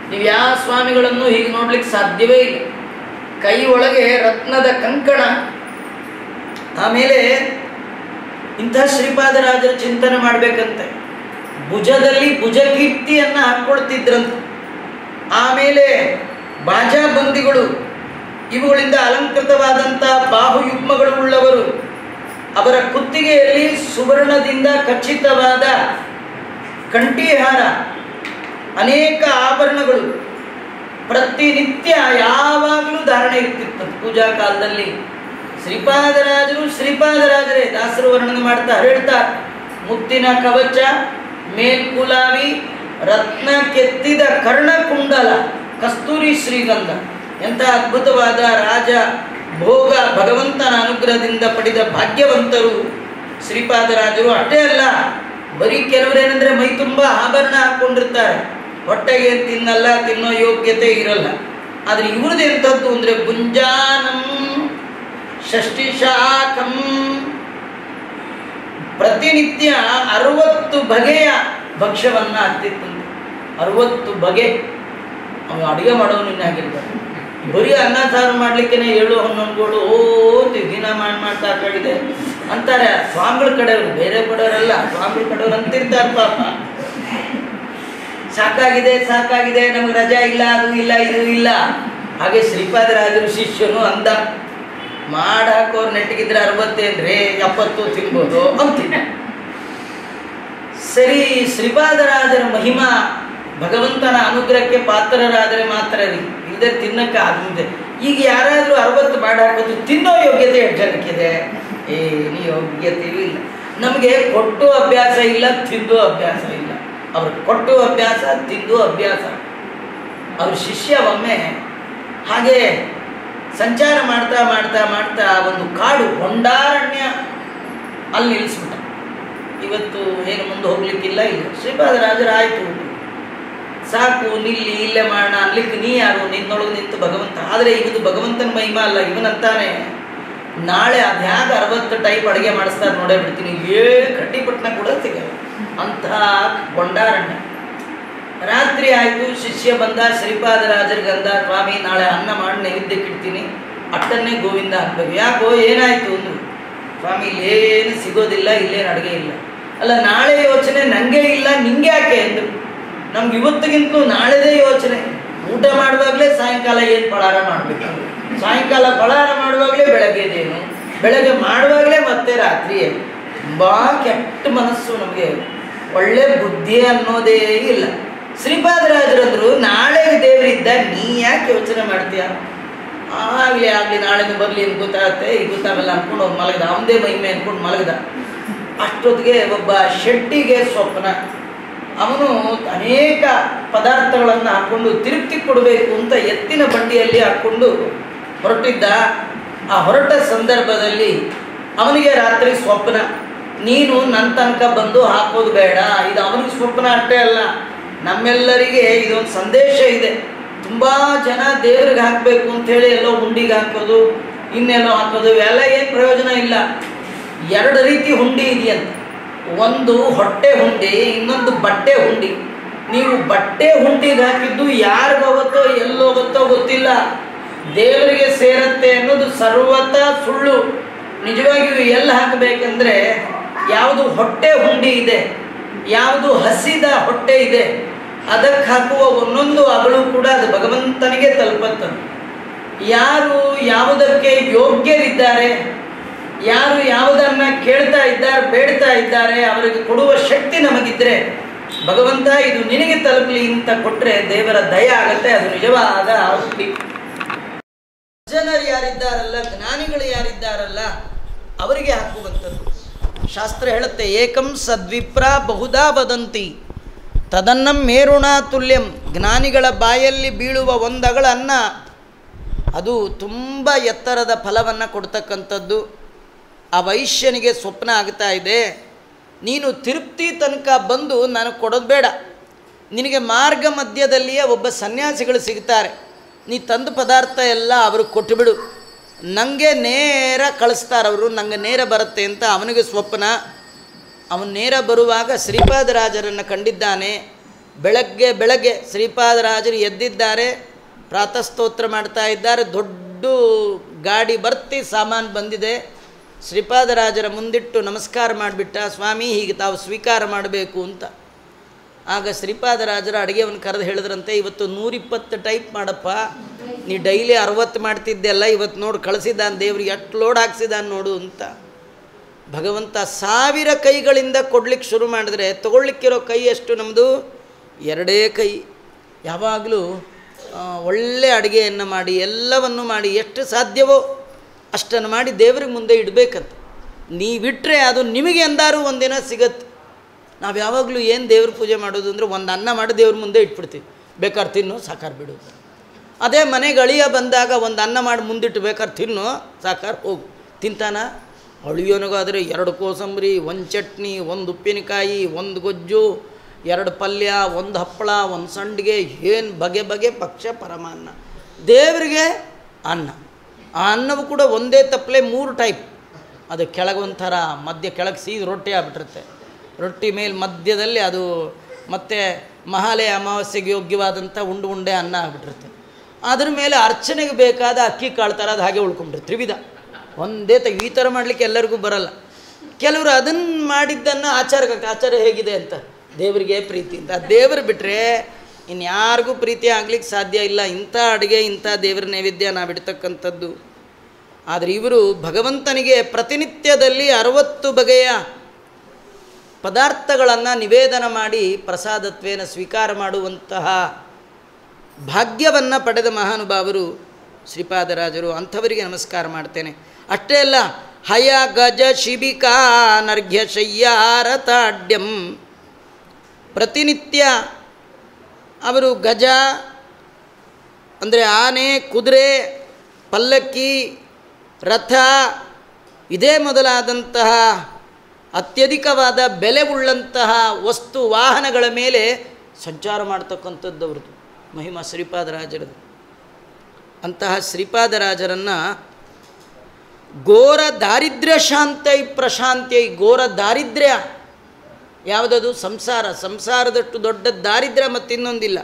ನೀವು ಯಾವ ಸ್ವಾಮಿಗಳನ್ನು ಹೀಗೆ ನೋಡ್ಲಿಕ್ಕೆ ಸಾಧ್ಯವೇ ಇಲ್ಲ. ಕೈ ಒಳಗೆ ರತ್ನದ ಕಂಕಣ. ಆಮೇಲೆ ಇಂಥ ಶ್ರೀಪಾದರಾಜರ ಚಿಂತನೆ ಮಾಡಬೇಕಂತೆ, ಭುಜದಲ್ಲಿ ಭುಜಕೀರ್ತಿಯನ್ನು ಹಾಕ್ಕೊಳ್ತಿದ್ರಂತೆ. ಆಮೇಲೆ ಬಾಜಾಬಂದಿಗಳು, ಇವುಗಳಿಂದ ಅಲಂಕೃತವಾದಂಥ ಬಾಹುಯುಗ್ಮಗಳು ಉಳ್ಳವರು. ಅವರ ಕುತ್ತಿಗೆಯಲ್ಲಿ ಸುವರ್ಣದಿಂದ ಖಚಿತವಾದ ಕಂಠೀಹಾರ, ಅನೇಕ ಆಭರಣಗಳು ಪ್ರತಿನಿತ್ಯ ಯಾವಾಗಲೂ ಧಾರಣೆ ಇರ್ತಿತ್ತು. ಪೂಜಾ ಕಾಲದಲ್ಲಿ ಶ್ರೀಪಾದರಾಜರೇ ದಾಸರು ವರ್ಣನೆ ಮಾಡ್ತಾ ಹೇಳ್ತಾರೆ, ಮುತ್ತಿನ ಕವಚ, ಮೇಲ್ಕುಲಾವಿ, ರತ್ನ ಕೆತ್ತಿದ ಕರ್ಣಕುಂಡಲ, ಕಸ್ತೂರಿ ಶ್ರೀಗಂಧ. ಎಂಥ ಅದ್ಭುತವಾದ ರಾಜ ಭೋಗ ಭಗವಂತನ ಅನುಗ್ರಹದಿಂದ ಪಡೆದ ಭಾಗ್ಯವಂತರು ಶ್ರೀಪಾದರಾಜರು. ಅಷ್ಟೇ ಅಲ್ಲ, ಬರೀ ಕೆಲವರೇನೆಂದರೆ ಮೈ ತುಂಬ ಆಭರಣ ಹಾಕ್ಕೊಂಡಿರ್ತಾರೆ, ಹೊಟ್ಟೆಗೆ ತಿನ್ನಲ್ಲ, ತಿನ್ನೋ ಯೋಗ್ಯತೆ ಇರಲ್ಲ. ಆದರೆ ಇವ್ರದ್ದು ಎಂಥದ್ದು ಅಂದರೆ ಗುಂಜಾನಂ ಷಷ್ಠಿಶಾಖಂ, ಪ್ರತಿನಿತ್ಯ 60 ಬಗೆಯ ಭಕ್ಷ್ಯವನ್ನು ಹಾಕ್ತಿತ್ತಂತೆ. 60 ಬಗೆ. ಅವನು ಅಡುಗೆ ಮಾಡೋನು ಇನ್ನಾಗಿರ್ತಾರೆ. ಬರೀ ಅನ್ನ ಸಾರು ಮಾಡ್ಲಿಕ್ಕೆ 7-11 ದಿನ ಮಾಡ್ತಾ ಕಡಿದೆ ಅಂತಾರೆ ಸ್ವಾಮಿಗಳ ಕಡೆಯವರು, ಬೇರೆ ಕಡೆಯವರಲ್ಲ, ಸ್ವಾಮಿಗಳ ಕಡೆಯವರು ಅಂತಿರ್ತಾರೆ. ಪಾಪ ಸಾಕಾಗಿದೆ, ನಮ್ಗೆ ರಜಾ ಇಲ್ಲ, ಅದು ಇಲ್ಲ, ಇದು ಇಲ್ಲ. ಹಾಗೆ ಶ್ರೀಪಾದರಾಜರು ಶಿಷ್ಯನು ಅಂದ, ಮಾಡಾಕೋರು ನೆಟ್ಟಿಗಿದ್ರೆ 60 ಅಂದ್ರೆ 70 ತಿನ್ಬೋದು ಅಂತೀನಿ. ಸರಿ, ಶ್ರೀಪಾದರಾಜರ ಮಹಿಮಾ, ಭಗವಂತನ ಅನುಗ್ರಹಕ್ಕೆ ಪಾತ್ರರಾದರೆ ಮಾತ್ರ ಇಲ್ಲದೆ ತಿನ್ನಕ್ಕೆ ಆಗುತ್ತದೆ. ಈಗ ಯಾರಾದರೂ 60 ಮಾಡಿ ಹಾಕೋದು ತಿನ್ನೋ ಯೋಗ್ಯತೆ ಎಷ್ಟು ಜನಕ್ಕಿದೆ? ಏನು ಯೋಗ್ಯತೆಯೂ ಇಲ್ಲ. ನಮಗೆ ಕೊಟ್ಟು ಅಭ್ಯಾಸ ಇಲ್ಲ, ತಿಂದು ಅಭ್ಯಾಸ ಇಲ್ಲ. ಅವ್ರು ಕೊಟ್ಟು ಅಭ್ಯಾಸ, ತಿಂದು ಅಭ್ಯಾಸ. ಅವ್ರ ಶಿಷ್ಯ ಒಮ್ಮೆ ಹಾಗೆ ಸಂಚಾರ ಮಾಡ್ತಾ ಒಂದು ಕಾಡು ಹೊಂಡಾರಣ್ಯ ಅಲ್ಲಿ ನಿಲ್ಲಿಸ್ಬಿಟ್ಟ. ಇವತ್ತು ಏನು ಮುಂದೆ ಹೋಗ್ಲಿಕ್ಕಿಲ್ಲ. ಇಲ್ಲ, ಶ್ರೀಪಾದರಾಜರು ಆಯಿತು, ಸಾಕು ನಿಲ್ಲಿ, ಇಲ್ಲೇ ಮಾಡೋಣ ಅನ್ಲಿಕ್ಕೆ ನೀ ಯಾರು? ನಿನ್ನೊಳಗೆ ನಿಂತು ಭಗವಂತ. ಆದರೆ ಇವತ್ತು ಭಗವಂತನ ಮಹಿಮಾ ಅಲ್ಲ. ಇವನಂತಾನೆ ನಾಳೆ ಅದ್ಯಾಗ 60 ಟೈಪ್ ಅಡುಗೆ ಮಾಡಿಸ್ತಾರೆ ನೋಡೇ ಬಿಡ್ತೀನಿ, ಕಡ್ಡಿಪಟ್ಟಣ ಕೂಡ ಸಿಗಲ್ಲ ಅಂಥ ಗೊಂಡಾರಣ್ಯ. ರಾತ್ರಿ ಆಯಿತು, ಶಿಷ್ಯ ಬಂದ, ಶ್ರೀಪಾದರಾಜರಿಗಂದ, ಸ್ವಾಮಿ ನಾಳೆ ಅನ್ನ ಮಾಡಿ ನೈವೇದ್ಯಕ್ಕೆ ಇಡ್ತೀನಿ, ಅಟ್ಟನ್ನೇ ಗೋವಿಂದ ಹಾಕ್ಬೇಕು. ಯಾಕೋ ಏನಾಯಿತು ಅಂದರು. ಸ್ವಾಮಿ ಇಲ್ಲೇನು ಸಿಗೋದಿಲ್ಲ, ಇಲ್ಲೇನು ಅಡುಗೆ ಇಲ್ಲ. ಅಲ್ಲ, ನಾಳೆ ಯೋಚನೆ ನನಗೆ ಇಲ್ಲ, ನಿಂಗೆ ಯಾಕೆ ಅಂದರು. ನಮ್ಗೆ ಇವತ್ತಿಗಿಂತಲೂ ನಾಳೆದೇ ಯೋಚನೆ. ಊಟ ಮಾಡುವಾಗಲೇ ಸಾಯಂಕಾಲ ಏನು ಫಳಾರ ಮಾಡಬೇಕು, ಸಾಯಂಕಾಲ ಫಳಾರ ಮಾಡುವಾಗಲೇ ಬೆಳಗ್ಗೆ ಮಾಡುವಾಗಲೇ ಮತ್ತೆ ರಾತ್ರಿ. ತುಂಬ ಕೆಟ್ಟ ಮನಸ್ಸು ನಮಗೆ. ಒಳ್ಳೆ ಬುದ್ಧಿ ಅನ್ನೋದೇ ಇಲ್ಲ. ಶ್ರೀಪಾದರಾಜರಂದ್ರು ನಾಳೆಗೆ ದೇವರಿದ್ದ, ನೀ ಯಾಕೆ ಯೋಚನೆ ಮಾಡ್ತೀಯ, ಆಗಲಿ ನಾಳೆಗೆ ಬರಲಿ ಅಂತ ಗೊತ್ತಾಗುತ್ತೆ, ಈಗ ಗೊತ್ತಾಗಲ್ಲ ಅಂದ್ಕೊಂಡು ಅವ್ನು ಮಲಗದ, ಅವನದೇ ಮಹಿಮೆ ಅಂದ್ಕೊಂಡು ಮಲಗದ. ಅಷ್ಟೊತ್ತಿಗೆ ಒಬ್ಬ ಶೆಟ್ಟಿಗೆ ಸ್ವಪ್ನ, ಅವನು ಅನೇಕ ಪದಾರ್ಥಗಳನ್ನು ಹಾಕ್ಕೊಂಡು ತಿರುಪ್ತಿ ಕೊಡಬೇಕು ಅಂತ ಎತ್ತಿನ ಬಂಡಿಯಲ್ಲಿ ಹಾಕ್ಕೊಂಡು ಹೊರಟಿದ್ದ. ಆ ಹೊರಟ ಸಂದರ್ಭದಲ್ಲಿ ಅವನಿಗೆ ರಾತ್ರಿ ಸ್ವಪ್ನ, ನೀನು ನನ್ನ ತನಕ ಬಂದು ಹಾಕೋದು ಬೇಡ. ಇದು ಅವನಿಗೆ ಸ್ವಪ್ನ ಅಷ್ಟೇ ಅಲ್ಲ, ನಮ್ಮೆಲ್ಲರಿಗೆ ಇದೊಂದು ಸಂದೇಶ ಇದೆ. ತುಂಬ ಜನ ದೇವ್ರಿಗೆ ಹಾಕಬೇಕು ಅಂಥೇಳಿ ಎಲ್ಲೋ ಹುಂಡಿಗೆ ಹಾಕೋದು, ಇನ್ನೆಲ್ಲೋ ಹಾಕೋದು, ಇವೆಲ್ಲ ಏನು ಪ್ರಯೋಜನ ಇಲ್ಲ. ಎರಡು ರೀತಿ ಹುಂಡಿ ಇದೆಯಂತ. ಒಂದು ಹೊಟ್ಟೆ ಹುಂಡಿ, ಇನ್ನೊಂದು ಬಟ್ಟೆ ಹುಂಡಿ. ನೀವು ಬಟ್ಟೆ ಹುಂಡಿಗೆ ಹಾಕಿದ್ದು ಯಾರಿಗೋಗುತ್ತೋ ಎಲ್ಲೋಗುತ್ತೋ ಗೊತ್ತಿಲ್ಲ, ದೇವರಿಗೆ ಸೇರತ್ತೆ ಅನ್ನೋದು ಸರ್ವತ ಸುಳ್ಳು. ನಿಜವಾಗಿಯೂ ಎಲ್ಲಿ ಹಾಕಬೇಕಂದ್ರೆ, ಯಾವುದು ಹೊಟ್ಟೆ ಹುಂಡಿ ಇದೆ, ಯಾವುದು ಹಸಿದ ಹೊಟ್ಟೆ ಇದೆ, ಅದಕ್ಕೆ ಹಾಕುವ ಒಂದೊಂದು ಅಗಳು ಕೂಡ ಅದು ಭಗವಂತನಿಗೆ ತಲುಪುತ್ತದೆ. ಯಾರು ಯಾವುದಕ್ಕೆ ಯೋಗ್ಯರಿದ್ದಾರೆ, ಯಾರು ಯಾವುದನ್ನು ಕೇಳ್ತಾ ಇದ್ದಾರೆ, ಬೇಡ್ತಾ ಇದ್ದಾರೆ, ಅವರಿಗೆ ಕೊಡುವ ಶಕ್ತಿ ನಮಗಿದ್ರೆ ಭಗವಂತ ಇದು ನಿನಗೆ ತಲುಪಲಿ ಅಂತ ಕೊಟ್ಟರೆ ದೇವರ ದಯ ಆಗತ್ತೆ. ಅದು ನಿಜವಾದ ಔಷಧಿ. ಜನರು ಯಾರಿದ್ದಾರಲ್ಲ, ಜ್ಞಾನಿಗಳು ಯಾರಿದ್ದಾರಲ್ಲ, ಅವರಿಗೆ ಹಾಕುವಂಥದ್ದು. ಶಾಸ್ತ್ರ ಹೇಳುತ್ತೆ, ಏಕಂ ಸದ್ವಿಪ್ರ ಬಹುಧಾ ವದಂತಿ ತದನ್ನಂ ಮೇರುಣಾ ತುಲ್ಯಂ. ಜ್ಞಾನಿಗಳ ಬಾಯಲ್ಲಿ ಬೀಳುವ ಒಂದಗಳ ಅನ್ನ ಅದು ತುಂಬ ಎತ್ತರದ ಫಲವನ್ನು ಕೊಡ್ತಕ್ಕಂಥದ್ದು. ಆ ವೈಶ್ಯನಿಗೆ ಸ್ವಪ್ನ ಆಗ್ತಾ ಇದೆ, ನೀನು ತಿರುಪ್ತಿ ತನಕ ಬಂದು ನನಗೆ ಕೊಡೋದು ಬೇಡ, ನಿನಗೆ ಮಾರ್ಗ ಮಧ್ಯದಲ್ಲಿಯೇ ಒಬ್ಬ ಸನ್ಯಾಸಿಗಳು ಸಿಗ್ತಾರೆ, ನೀ ತಂದ ಪದಾರ್ಥ ಎಲ್ಲ ಅವ್ರಿಗೆ ಕೊಟ್ಟುಬಿಡು, ನನಗೆ ನೇರ ಕಳಿಸ್ತಾರೆ ಅವರು, ನನಗೆ ನೇರ ಬರುತ್ತೆ ಅಂತ ಅವನಿಗೆ ಸ್ವಪ್ನ. ಅವನು ನೇರ ಬರುವಾಗ ಶ್ರೀಪಾದರಾಜರನ್ನು ಕಂಡಿದ್ದಾನೆ. ಬೆಳಗ್ಗೆ ಶ್ರೀಪಾದರಾಜರು ಎದ್ದಿದ್ದಾರೆ, ಪ್ರಾತಃಸ್ತೋತ್ರ ಮಾಡ್ತಾ ಇದ್ದಾರೆ. ದೊಡ್ಡ ಗಾಡಿ ಬರ್ತಿ ಸಾಮಾನು ಬಂದಿದೆ. ಶ್ರೀಪಾದರಾಜರ ಮುಂದಿಟ್ಟು ನಮಸ್ಕಾರ ಮಾಡಿಬಿಟ್ಟ, ಸ್ವಾಮಿ ಹೀಗೆ ತಾವು ಸ್ವೀಕಾರ ಮಾಡಬೇಕು ಅಂತ. ಆಗ ಶ್ರೀಪಾದರಾಜರ ಅಡುಗೆವನ್ನು ಕರೆದು ಹೇಳಿದ್ರಂತೆ, ಇವತ್ತು 120 ಟೈಪ್ ಮಾಡಪ್ಪ, ನೀ ಡೈಲಿ 60 ಮಾಡ್ತಿದ್ದೆಲ್ಲ, ಇವತ್ತು ನೋಡು ಕಳಿಸಿದ್ದಾನೆ ದೇವ್ರಿಗೆ, ಎಷ್ಟು ಲೋಡ್ ಹಾಕ್ಸಿದ್ದಾನೆ ನೋಡು ಅಂತ. ಭಗವಂತ 1000 ಕೈಗಳಿಂದ ಕೊಡ್ಲಿಕ್ಕೆ ಶುರು ಮಾಡಿದ್ರೆ ತಗೊಳ್ಲಿಕ್ಕಿರೋ ಕೈ ಎಷ್ಟು ನಮ್ಮದು? 2 ಕೈ. ಯಾವಾಗಲೂ ಒಳ್ಳೆ ಅಡುಗೆಯನ್ನು ಮಾಡಿ ಎಲ್ಲವನ್ನು ಮಾಡಿ ಎಷ್ಟು ಸಾಧ್ಯವೋ ಅಷ್ಟನ್ನು ಮಾಡಿ ದೇವ್ರಿಗೆ ಮುಂದೆ ಇಡಬೇಕಂತ. ನೀವಿಟ್ಟರೆ ಅದು ನಿಮಗೆ ಎಂದಾರು ಒಂದಿನ ಸಿಗತ್ತೆ. ನಾವು ಯಾವಾಗಲೂ ಏನು ದೇವ್ರ ಪೂಜೆ ಮಾಡೋದು ಅಂದರೆ ಒಂದು ಅನ್ನ ಮಾಡಿ ದೇವ್ರ ಮುಂದೆ ಇಟ್ಬಿಡ್ತೀವಿ, ಬೇಕಾದ್ರೆ ತಿನ್ನು ಸಾಕಾರ ಬಿಡು. ಅದೇ ಮನೆಗೆ ಅಳಿಯ ಬಂದಾಗ ಒಂದು ಅನ್ನ ಮಾಡಿ ಮುಂದಿಟ್ಟು ಬೇಕಾದ್ರೆ ತಿನ್ನು ಸಾಕಾರ ಹೋಗು, ತಿಂತಾನ? ಅಳಿಯೋನಿಗಾದರೆ 2 ಕೋಸಂಬರಿ, 1 ಚಟ್ನಿ, 1 ಉಪ್ಪಿನಕಾಯಿ, 1 ಗೊಜ್ಜು, 2 ಪಲ್ಯ, 1 ಹಪ್ಪಳ, 1 ಸಂಡಿಗೆ, ಏನು ಬಗೆ ಪಕ್ಷ ಪರಮಾನ್ನ. ದೇವರಿಗೆ ಅನ್ನ, ಆ ಅನ್ನವು ಕೂಡ ಒಂದೇ ತಪ್ಪಲೆ 3 ಟೈಪ್. ಅದು ಕೆಳಗೊಂಥರ ಮಧ್ಯ ಕೆಳಗೆ ಸೀದ ರೊಟ್ಟಿ ಆಗ್ಬಿಟ್ಟಿರುತ್ತೆ, ರೊಟ್ಟಿ ಮೇಲೆ ಮಧ್ಯದಲ್ಲಿ ಅದು ಮತ್ತು ಮಹಾಲಯ ಅಮಾವಾಸ್ಯೆಗೆ ಯೋಗ್ಯವಾದಂಥ ಉಂಡೆ ಅನ್ನ ಆಗಿಬಿಟ್ಟಿರುತ್ತೆ. ಅದ್ರ ಮೇಲೆ ಅರ್ಚನೆಗೆ ಬೇಕಾದ ಅಕ್ಕಿ ಕಾಳು ಥರ ಅದು ಹಾಗೆ ಉಳ್ಕೊಂಡ್ಬಿಡ್ರಿ. ತ್ರಿವಿಧ ಒಂದೇ ಈ ಥರ ಮಾಡಲಿಕ್ಕೆ ಎಲ್ಲರಿಗೂ ಬರಲ್ಲ. ಕೆಲವರು ಅದನ್ನು ಮಾಡಿದ್ದನ್ನು ಆಚಾರ ಹೇಗಿದೆ ಅಂತ ದೇವರಿಗೆ ಪ್ರೀತಿ ಅಂತ, ದೇವರು ಬಿಟ್ಟರೆ ಇನ್ಯಾರಿಗೂ ಪ್ರೀತಿ ಆಗ್ಲಿಕ್ಕೆ ಸಾಧ್ಯ ಇಲ್ಲ. ಇಂಥ ಅಡುಗೆ, ಇಂಥ ದೇವರ ನೈವೇದ್ಯ ನಾವಿಡ್ತಕ್ಕಂಥದ್ದು. ಆದರೆ ಇವರು ಭಗವಂತನಿಗೆ ಪ್ರತಿನಿತ್ಯದಲ್ಲಿ 60 ಬಗೆಯ ಪದಾರ್ಥಗಳನ್ನು ನಿವೇದನ ಮಾಡಿ ಪ್ರಸಾದತ್ವೇನ ಸ್ವೀಕಾರ ಮಾಡುವಂತಹ ಭಾಗ್ಯವನ್ನು ಪಡೆದ ಮಹಾನುಭಾವರು ಶ್ರೀಪಾದರಾಜರು. ಅಂಥವರಿಗೆ ನಮಸ್ಕಾರ ಮಾಡ್ತೇನೆ. ಅಷ್ಟೇ ಅಲ್ಲ, ಹಯ ಗಜ ಶಿಬಿಕಾ ನರ್ಘ್ಯ ಶಯ್ಯಾರತಾಡ್ಯಂ. ಪ್ರತಿನಿತ್ಯ ಅವರು ಗಜ ಅಂದರೆ ಆನೆ, ಕುದುರೆ, ಪಲ್ಲಕ್ಕಿ, ರಥ ಇದೇ ಮೊದಲಾದಂತಹ ಅತ್ಯಧಿಕವಾದ ಬೆಲೆ ಉಳ್ಳಂತಹ ವಸ್ತು ವಾಹನಗಳ ಮೇಲೆ ಸಂಚಾರ ಮಾಡ್ತಕ್ಕಂಥದ್ದವ್ರದ್ದು ಮಹಿಮಾ ಶ್ರೀಪಾದರಾಜರದು. ಅಂತಹ ಶ್ರೀಪಾದರಾಜರನ್ನು ಘೋರ ದಾರಿದ್ರ್ಯ ಶಾಂತೈ ಪ್ರಶಾಂತ್ಯೈ. ಘೋರ ದಾರಿದ್ರ್ಯ ಯಾವುದದು? ಸಂಸಾರದಷ್ಟು ದೊಡ್ಡ ದಾರಿದ್ರ್ಯ ಮತ್ತಿನ್ನೊಂದಿಲ್ಲ.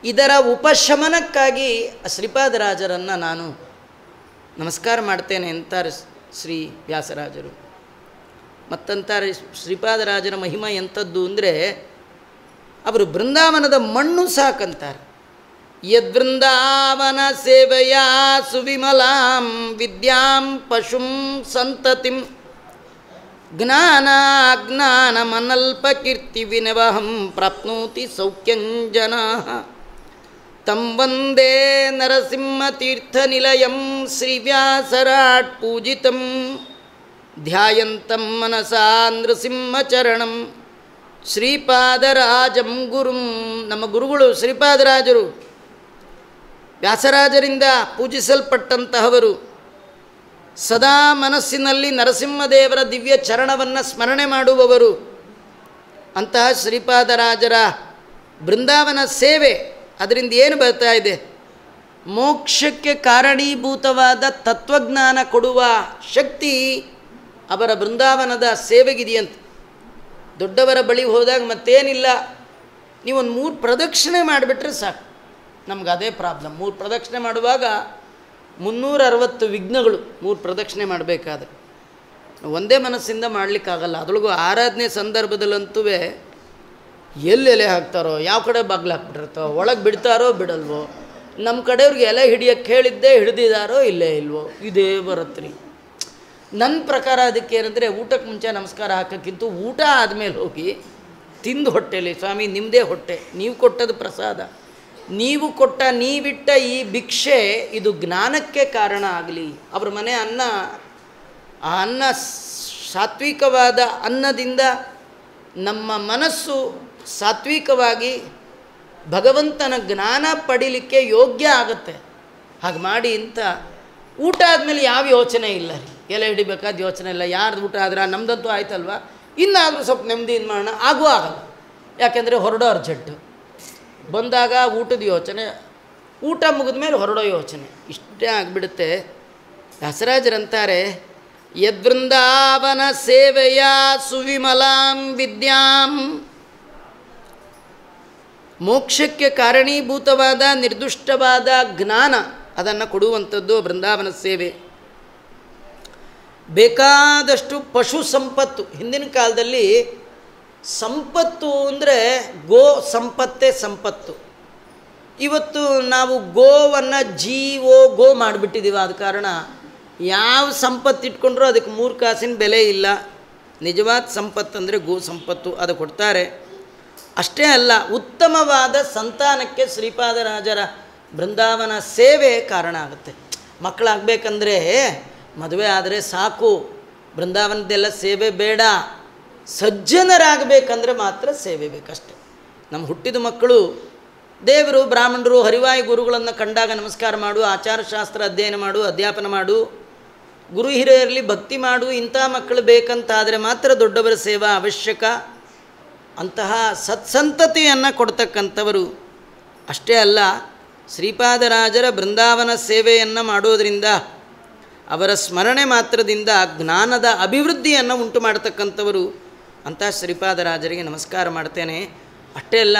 ಇದರ ಉಪಶಮನಕ್ಕಾಗಿ ಶ್ರೀಪಾದರಾಜರನ್ನು ನಾನು ನಮಸ್ಕಾರ ಮಾಡ್ತೇನೆ ಅಂತಾರೆ ಶ್ರೀ ವ್ಯಾಸರಾಜರು. ಮತ್ತಂತಾರೆ ಶ್ರೀಪಾದರಾಜರ ಮಹಿಮಾ ಎಂಥದ್ದು ಅಂದರೆ, ಅವರು ಬೃಂದಾವನದ ಮಣ್ಣು ಸಾಕಂತಾರೆ. ಯದ್ವೃಂದಾವನ ಸೇವೆಯಾ ಸುವಿಮಲಾಂ ವಿದ್ಯಾಂ ಪಶುಂ ಸಂತತಿಂ. ಜ್ಞಾನಾಜ್ಞಾನಮನಲ್ಪಕೀರ್ತಿ ವಿನವಹಂ ಪ್ರಾಪ್ನೋತಿ ಸೌಖ್ಯಂಜನಾಃ ತಂ ವಂದೇ ನರಸಿಂಹತೀರ್ಥನಿಲಯಂ ಶ್ರೀವ್ಯಾಸರಾಟ್ ಪೂಜಿತಂ ಧ್ಯಾಯಂತಂ ಮನಸಾ ನೃಸಿಂಹಚರಣಂ ಶ್ರೀಪಾದರಾಜಂ ಗುರುಂ. ನಮ್ಮ ಗುರುಗಳು ಶ್ರೀಪಾದರಾಜರು, ವ್ಯಾಸರಾಜರಿಂದ ಪೂಜಿಸಲ್ಪಟ್ಟಂತಹವರು. ಸದಾ ಮನಸ್ಸಿನಲ್ಲಿ ನರಸಿಂಹದೇವರ ದಿವ್ಯ ಚರಣವನ್ನು ಸ್ಮರಣೆ ಮಾಡುವವರು. ಅಂತಹ ಶ್ರೀಪಾದರಾಜರ ಬೃಂದಾವನ ಸೇವೆ, ಅದರಿಂದ ಏನು ಬರ್ತಾ ಇದೆ? ಮೋಕ್ಷಕ್ಕೆ ಕಾರಣೀಭೂತವಾದ ತತ್ವಜ್ಞಾನ ಕೊಡುವ ಶಕ್ತಿ ಅವರ ಬೃಂದಾವನದ ಸೇವೆಗಿದೆಯಂತೆ. ದೊಡ್ಡವರ ಬಳಿ ಹೋದಾಗ ಮತ್ತೇನಿಲ್ಲ, ನೀವೊಂದು 3 ಪ್ರದಕ್ಷಿಣೆ ಮಾಡಿಬಿಟ್ರೆ ಸಾಕು. ನಮ್ಗೆ ಅದೇ ಪ್ರಾಬ್ಲಮ್. 3 ಪ್ರದಕ್ಷಿಣೆ ಮಾಡುವಾಗ 360 ವಿಘ್ನಗಳು. 3 ಪ್ರದಕ್ಷಿಣೆ ಮಾಡಬೇಕಾದ್ರೆ ಒಂದೇ ಮನಸ್ಸಿಂದ ಮಾಡಲಿಕ್ಕಾಗಲ್ಲ. ಅದರೊಳಗೂ ಆರಾಧನೆ ಸಂದರ್ಭದಲ್ಲಂತೂ ಎಲೆ ಹಾಕ್ತಾರೋ, ಯಾವ ಕಡೆ ಬಾಗಿಲು ಹಾಕ್ಬಿಟ್ಟಿರ್ತಾರೋ, ಒಳಗೆ ಬಿಡ್ತಾರೋ ಬಿಡಲ್ವೋ, ನಮ್ಮ ಕಡೆಯವ್ರಿಗೆ ಎಲೆ ಹಿಡಿಯೋಕ್ಕೆ ಹೇಳಿದ್ದೇ ಹಿಡಿದಿದ್ದಾರೋ ಇಲ್ಲೇ ಇಲ್ವೋ, ಇದೇ ಬರುತ್ತ್ರಿ. ನನ್ನ ಪ್ರಕಾರ ಅದಕ್ಕೆ ಏನಂದರೆ, ಊಟಕ್ಕೆ ಮುಂಚೆ ನಮಸ್ಕಾರ ಹಾಕೋಕ್ಕಿಂತ ಊಟ ಆದಮೇಲೆ ಹೋಗಿ ತಿಂದು ಹೊಟ್ಟೆಲಿ, ಸ್ವಾಮಿ ನಿಮ್ಮದೇ ಹೊಟ್ಟೆ, ನೀವು ಕೊಟ್ಟದ್ದು ಪ್ರಸಾದ, ನೀವು ಕೊಟ್ಟ ನೀವಿಟ್ಟ ಈ ಭಿಕ್ಷೆ ಇದು ಜ್ಞಾನಕ್ಕೆ ಕಾರಣ ಆಗಲಿ. ಅವ್ರ ಮನೆ ಅನ್ನ, ಆ ಅನ್ನ ಸಾತ್ವಿಕವಾದ ಅನ್ನದಿಂದ ನಮ್ಮ ಮನಸ್ಸು ಸಾತ್ವಿಕವಾಗಿ ಭಗವಂತನ ಜ್ಞಾನ ಪಡೀಲಿಕ್ಕೆ ಯೋಗ್ಯ ಆಗುತ್ತೆ. ಹಾಗೆ ಮಾಡಿ ಅಂತ ಊಟ ಆದಮೇಲೆ ಯಾವ ಯೋಚನೆ ಇಲ್ಲ ರೀ, ಎಲೆ ಹಿಡಿಬೇಕಾದ ಯೋಚನೆ ಇಲ್ಲ. ಯಾರ್ದು ಊಟ ಆದ್ರೆ ನಮ್ಮದಂತೂ ಆಯ್ತಲ್ವ, ಇನ್ನಾದರೂ ಸ್ವಲ್ಪ ನೆಮ್ಮದಿಯಿಂದ ಮಾಡೋಣ ಆಗೂ ಆಗಲ್ಲ. ಯಾಕೆಂದರೆ ಹೊರಡೋ ಅರ್ಜೆಂಟು, ಬಂದಾಗ ಊಟದ ಯೋಚನೆ, ಊಟ ಮುಗಿದ ಮೇಲೆ ಹೊರಡೋ ಯೋಚನೆ, ಇಷ್ಟೇ ಆಗಿಬಿಡುತ್ತೆ. ವ್ಯಾಸರಾಜರಂತಾರೆ, ಯದ್ವೃಂದಾವನ ಸೇವೆಯ ಸುವಿಮಲಾಂ ವಿದ್ಯಾಂ, ಮೋಕ್ಷಕ್ಕೆ ಕಾರಣೀಭೂತವಾದ ನಿರ್ದುಷ್ಟವಾದ ಜ್ಞಾನ ಅದನ್ನು ಕೊಡುವಂಥದ್ದು ಬೃಂದಾವನ ಸೇವೆ. ಬೇಕಾದಷ್ಟು ಪಶು ಸಂಪತ್ತು, ಹಿಂದಿನ ಕಾಲದಲ್ಲಿ ಸಂಪತ್ತು ಅಂದರೆ ಗೋ ಸಂಪತ್ತೇ ಸಂಪತ್ತು. ಇವತ್ತು ನಾವು ಗೋವನ್ನು ಗೋ ಮಾಡಿಬಿಟ್ಟಿದ್ದೀವಿ. ಆದ ಕಾರಣ ಯಾವ ಸಂಪತ್ತು ಇಟ್ಕೊಂಡ್ರೂ ಅದಕ್ಕೆ 3 ಕಾಸಿನ ಬೆಲೆ ಇಲ್ಲ. ನಿಜವಾದ ಸಂಪತ್ತು ಅಂದರೆ ಗೋ ಸಂಪತ್ತು, ಅದು ಕೊಡ್ತಾರೆ. ಅಷ್ಟೇ ಅಲ್ಲ, ಉತ್ತಮವಾದ ಸಂತಾನಕ್ಕೆ ಶ್ರೀಪಾದರಾಜರ ಬೃಂದಾವನ ಸೇವೆ ಕಾರಣ ಆಗುತ್ತೆ. ಮಕ್ಕಳಾಗಬೇಕಂದ್ರೆ ಮದುವೆ ಆದರೆ ಸಾಕು, ಬೃಂದಾವನದೆಲ್ಲ ಸೇವೆ ಬೇಡ. ಸಜ್ಜನರಾಗಬೇಕಂದ್ರೆ ಮಾತ್ರ ಸೇವೆ ಬೇಕಷ್ಟೆ. ನಮ್ಮ ಹುಟ್ಟಿದ ಮಕ್ಕಳು ದೇವರು, ಬ್ರಾಹ್ಮಣರು, ಹರಿವಾಯು ಗುರುಗಳನ್ನು ಕಂಡಾಗ ನಮಸ್ಕಾರ ಮಾಡು, ಆಚಾರಶಾಸ್ತ್ರ ಅಧ್ಯಯನ ಮಾಡು, ಅಧ್ಯಾಪನ ಮಾಡು, ಗುರು ಹಿರಿಯರಲ್ಲಿ ಭಕ್ತಿ ಮಾಡು. ಇಂಥ ಮಕ್ಕಳು ಬೇಕಂತಾದರೆ ಮಾತ್ರ ದೊಡ್ಡವರ ಸೇವಾ ಅವಶ್ಯಕ. ಅಂತಹ ಸತ್ಸಂತತಿಯನ್ನು ಕೊಡ್ತಕ್ಕಂಥವರು. ಅಷ್ಟೇ ಅಲ್ಲ, ಶ್ರೀಪಾದರಾಜರ ಬೃಂದಾವನ ಸೇವೆಯನ್ನು ಮಾಡೋದರಿಂದ, ಅವರ ಸ್ಮರಣೆ ಮಾತ್ರದಿಂದ ಜ್ಞಾನದ ಅಭಿವೃದ್ಧಿಯನ್ನು ಉಂಟು ಮಾಡತಕ್ಕಂಥವರು. ಅಂಥ ಶ್ರೀಪಾದರಾಜರಿಗೆ ನಮಸ್ಕಾರ ಮಾಡ್ತೇನೆ. ಅಷ್ಟೇ ಅಲ್ಲ,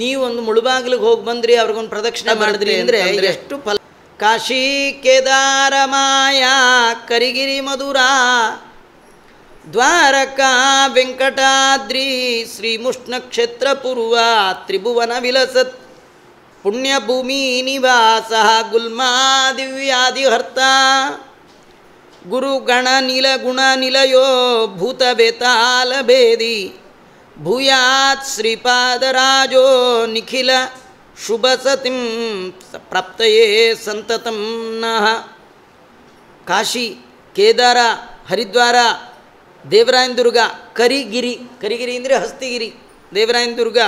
ನೀವೊಂದು ಮುಳುಬಾಗಿಲಿಗೆ ಹೋಗಿ ಬಂದ್ರಿ, ಅವ್ರಿಗೊಂದು ಪ್ರದಕ್ಷಿಣೆ ಮಾಡಿದ್ರಿ ಅಂದರೆ ಎಷ್ಟು ಫಲ. ಕಾಶಿ ಕೇದಾರ ಮಾಯಾ ಕರಿಗಿರಿ ಮಧುರಾ ದ್ವಾರಕಾ ವೆಂಕಟಾದ್ರಿ ಶ್ರೀಮುಷ್ಣ ಕ್ಷೇತ್ರ ಪೂರ್ವ ತ್ರಿಭುವನ ವಿಲಸತ್ ಪುಣ್ಯಭೂಮಿ ನಿವಾಸ ಗುಲ್ಮಾ ದಿವ್ಯಾದಿಹರ್ತ ಗುರುಗಣ ನೀಲಗುಣ ನಿಲಯೋ ಭೂತವೇತಾಲ ಭೇದಿ ಭೂಯಾತ್ ಶ್ರೀಪಾದರಾಜೋ ನಿಖಿಲ ಶುಭಸತಿಂ ಪ್ರಾಪ್ತಯೇ ಸಂತತಂ ನಃ. ಕಾಶಿ, ಕೇದಾರ, ಹರಿದ್ವಾರ, ದೇವರಾಯನದುರ್ಗ, ಕರಿಗಿರಿ, ಕರಿಗಿರಿ ಅಂದರೆ ಹಸ್ತಿಗಿರಿ, ದೇವರಾಯನದುರ್ಗ,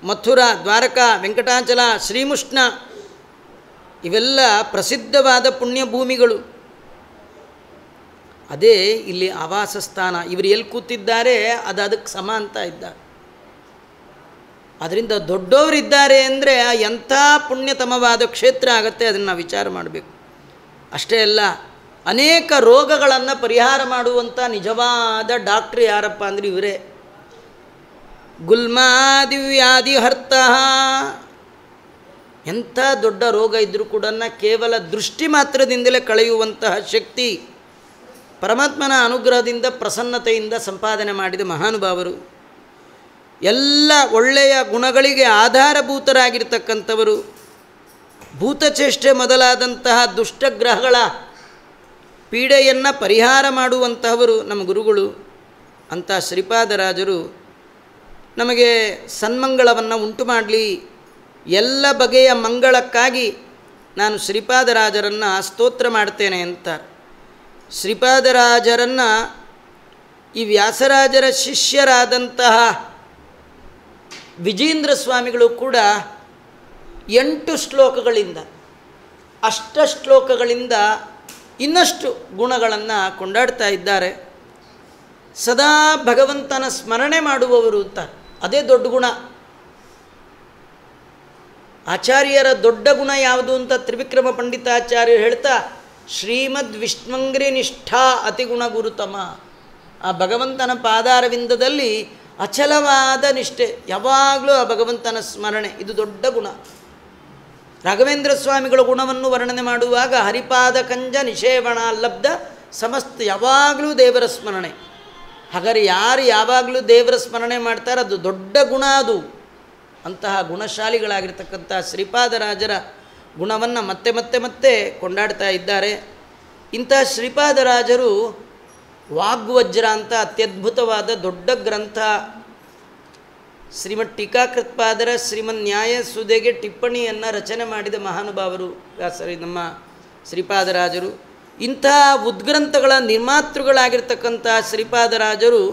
ಮಥುರಾ, ದ್ವಾರಕಾ, ವೆಂಕಟಾಚಲ, ಶ್ರೀಮುಷ್ಣ, ಇವೆಲ್ಲ ಪ್ರಸಿದ್ಧವಾದ ಪುಣ್ಯಭೂಮಿಗಳು. ಅದೇ ಇಲ್ಲಿ ಆವಾಸ ಸ್ಥಾನ. ಇವರು ಎಲ್ಲಿ ಕೂತಿದ್ದಾರೆ ಅದು ಅದಕ್ಕೆ ಸಮ ಅಂತ ಇದ್ದಾರೆ. ಅದರಿಂದ ದೊಡ್ಡವರಿದ್ದಾರೆ ಅಂದರೆ ಎಂಥ ಪುಣ್ಯತಮವಾದ ಕ್ಷೇತ್ರ ಆಗುತ್ತೆ, ಅದನ್ನು ನಾವು ವಿಚಾರ ಮಾಡಬೇಕು. ಅಷ್ಟೇ ಅಲ್ಲ, ಅನೇಕ ರೋಗಗಳನ್ನು ಪರಿಹಾರ ಮಾಡುವಂಥ ನಿಜವಾದ ಡಾಕ್ಟ್ರ್ ಯಾರಪ್ಪ ಅಂದರೆ ಇವರೇ. ಗುಲ್ಮಾ ದಿವ್ಯಾದಿಹರ್ತ. ಎಂಥ ದೊಡ್ಡ ರೋಗ ಇದ್ದರೂ ಕೂಡ ಕೇವಲ ದೃಷ್ಟಿ ಮಾತ್ರದಿಂದಲೇ ಕಳೆಯುವಂತಹ ಶಕ್ತಿ ಪರಮಾತ್ಮನ ಅನುಗ್ರಹದಿಂದ ಪ್ರಸನ್ನತೆಯಿಂದ ಸಂಪಾದನೆ ಮಾಡಿದ ಮಹಾನುಭಾವರು. ಎಲ್ಲ ಒಳ್ಳೆಯ ಗುಣಗಳಿಗೆ ಆಧಾರಭೂತರಾಗಿರ್ತಕ್ಕಂಥವರು. ಭೂತಚೇಷ್ಟೆ ಮೊದಲಾದಂತಹ ದುಷ್ಟಗ್ರಹಗಳ ಪೀಡೆಯನ್ನು ಪರಿಹಾರ ಮಾಡುವಂತಹವರು ನಮ್ಮ ಗುರುಗಳು. ಅಂಥ ಶ್ರೀಪಾದರಾಜರು ನಮಗೆ ಸನ್ಮಂಗಳವನ್ನು ಉಂಟು ಮಾಡಲಿ, ಎಲ್ಲ ಬಗೆಯ ಮಂಗಳಕ್ಕಾಗಿ ನಾನು ಶ್ರೀಪಾದರಾಜರನ್ನು ಸ್ತೋತ್ರ ಮಾಡ್ತೇನೆ ಅಂತ. ಶ್ರೀಪಾದರಾಜರನ್ನು ಈ ವ್ಯಾಸರಾಜರ ಶಿಷ್ಯರಾದಂತಹ ವಿಜೇಂದ್ರ ಸ್ವಾಮಿಗಳು ಕೂಡ 8 ಶ್ಲೋಕಗಳಿಂದ, ಶ್ಲೋಕಗಳಿಂದ ಇನ್ನಷ್ಟು ಗುಣಗಳನ್ನು ಕೊಂಡಾಡ್ತಾ ಇದ್ದಾರೆ. ಸದಾ ಭಗವಂತನ ಸ್ಮರಣೆ ಮಾಡುವವರು ಅಂತ, ಅದೇ ದೊಡ್ಡ ಗುಣ. ಆಚಾರ್ಯರ ದೊಡ್ಡ ಗುಣ ಯಾವುದು ಅಂತ ತ್ರಿವಿಕ್ರಮ ಪಂಡಿತಾಚಾರ್ಯರು ಹೇಳ್ತಾ, ಶ್ರೀಮದ್ ವಿಷ್ಣುಂಗ್ರಿ ನಿಷ್ಠಾ ಅತಿಗುಣ ಗುರುತಮ. ಆ ಭಗವಂತನ ಪಾದಾರವಿಂದದಲ್ಲಿ ಅಚಲವಾದ ನಿಷ್ಠೆ, ಯಾವಾಗಲೂ ಆ ಭಗವಂತನ ಸ್ಮರಣೆ, ಇದು ದೊಡ್ಡ ಗುಣ. ರಾಘವೇಂದ್ರ ಸ್ವಾಮಿಗಳ ಗುಣವನ್ನು ವರ್ಣನೆ ಮಾಡುವಾಗ ಹರಿಪಾದ ಕಂಜ ನಿಷೇವಣ ಲಬ್ಧ ಸಮಸ್ತ, ಯಾವಾಗಲೂ ದೇವರ ಸ್ಮರಣೆ. ಹಾಗಾದರೆ ಯಾರು ಯಾವಾಗಲೂ ದೇವರ ಸ್ಮರಣೆ ಮಾಡ್ತಾರೆ, ಅದು ದೊಡ್ಡ ಗುಣ. ಅದು ಅಂತಹ ಗುಣಶಾಲಿಗಳಾಗಿರ್ತಕ್ಕಂಥ ಶ್ರೀಪಾದರಾಜರ ಗುಣವನ್ನು ಮತ್ತೆ ಮತ್ತೆ ಮತ್ತೆ ಕೊಂಡಾಡ್ತಾ ಇದ್ದಾರೆ. ಇಂತಹ ಶ್ರೀಪಾದರಾಜರು ವಾಗ್ವಜ್ರ ಅಂತ ಅತ್ಯದ್ಭುತವಾದ ದೊಡ್ಡ ಗ್ರಂಥ, ಶ್ರೀಮದ್ ಟೀಕಾಕೃತ್ಪಾದರ ಶ್ರೀಮನ್ ನ್ಯಾಯ ಸುಧೆಗೆ ಟಿಪ್ಪಣಿಯನ್ನು ರಚನೆ ಮಾಡಿದ ಮಹಾನುಭಾವರು ನಮ್ಮ ಶ್ರೀಪಾದರಾಜರು. ಇಂಥ ಉದ್ಗ್ರಂಥಗಳ ನಿರ್ಮಾತೃಗಳಾಗಿರ್ತಕ್ಕಂಥ ಶ್ರೀಪಾದರಾಜರು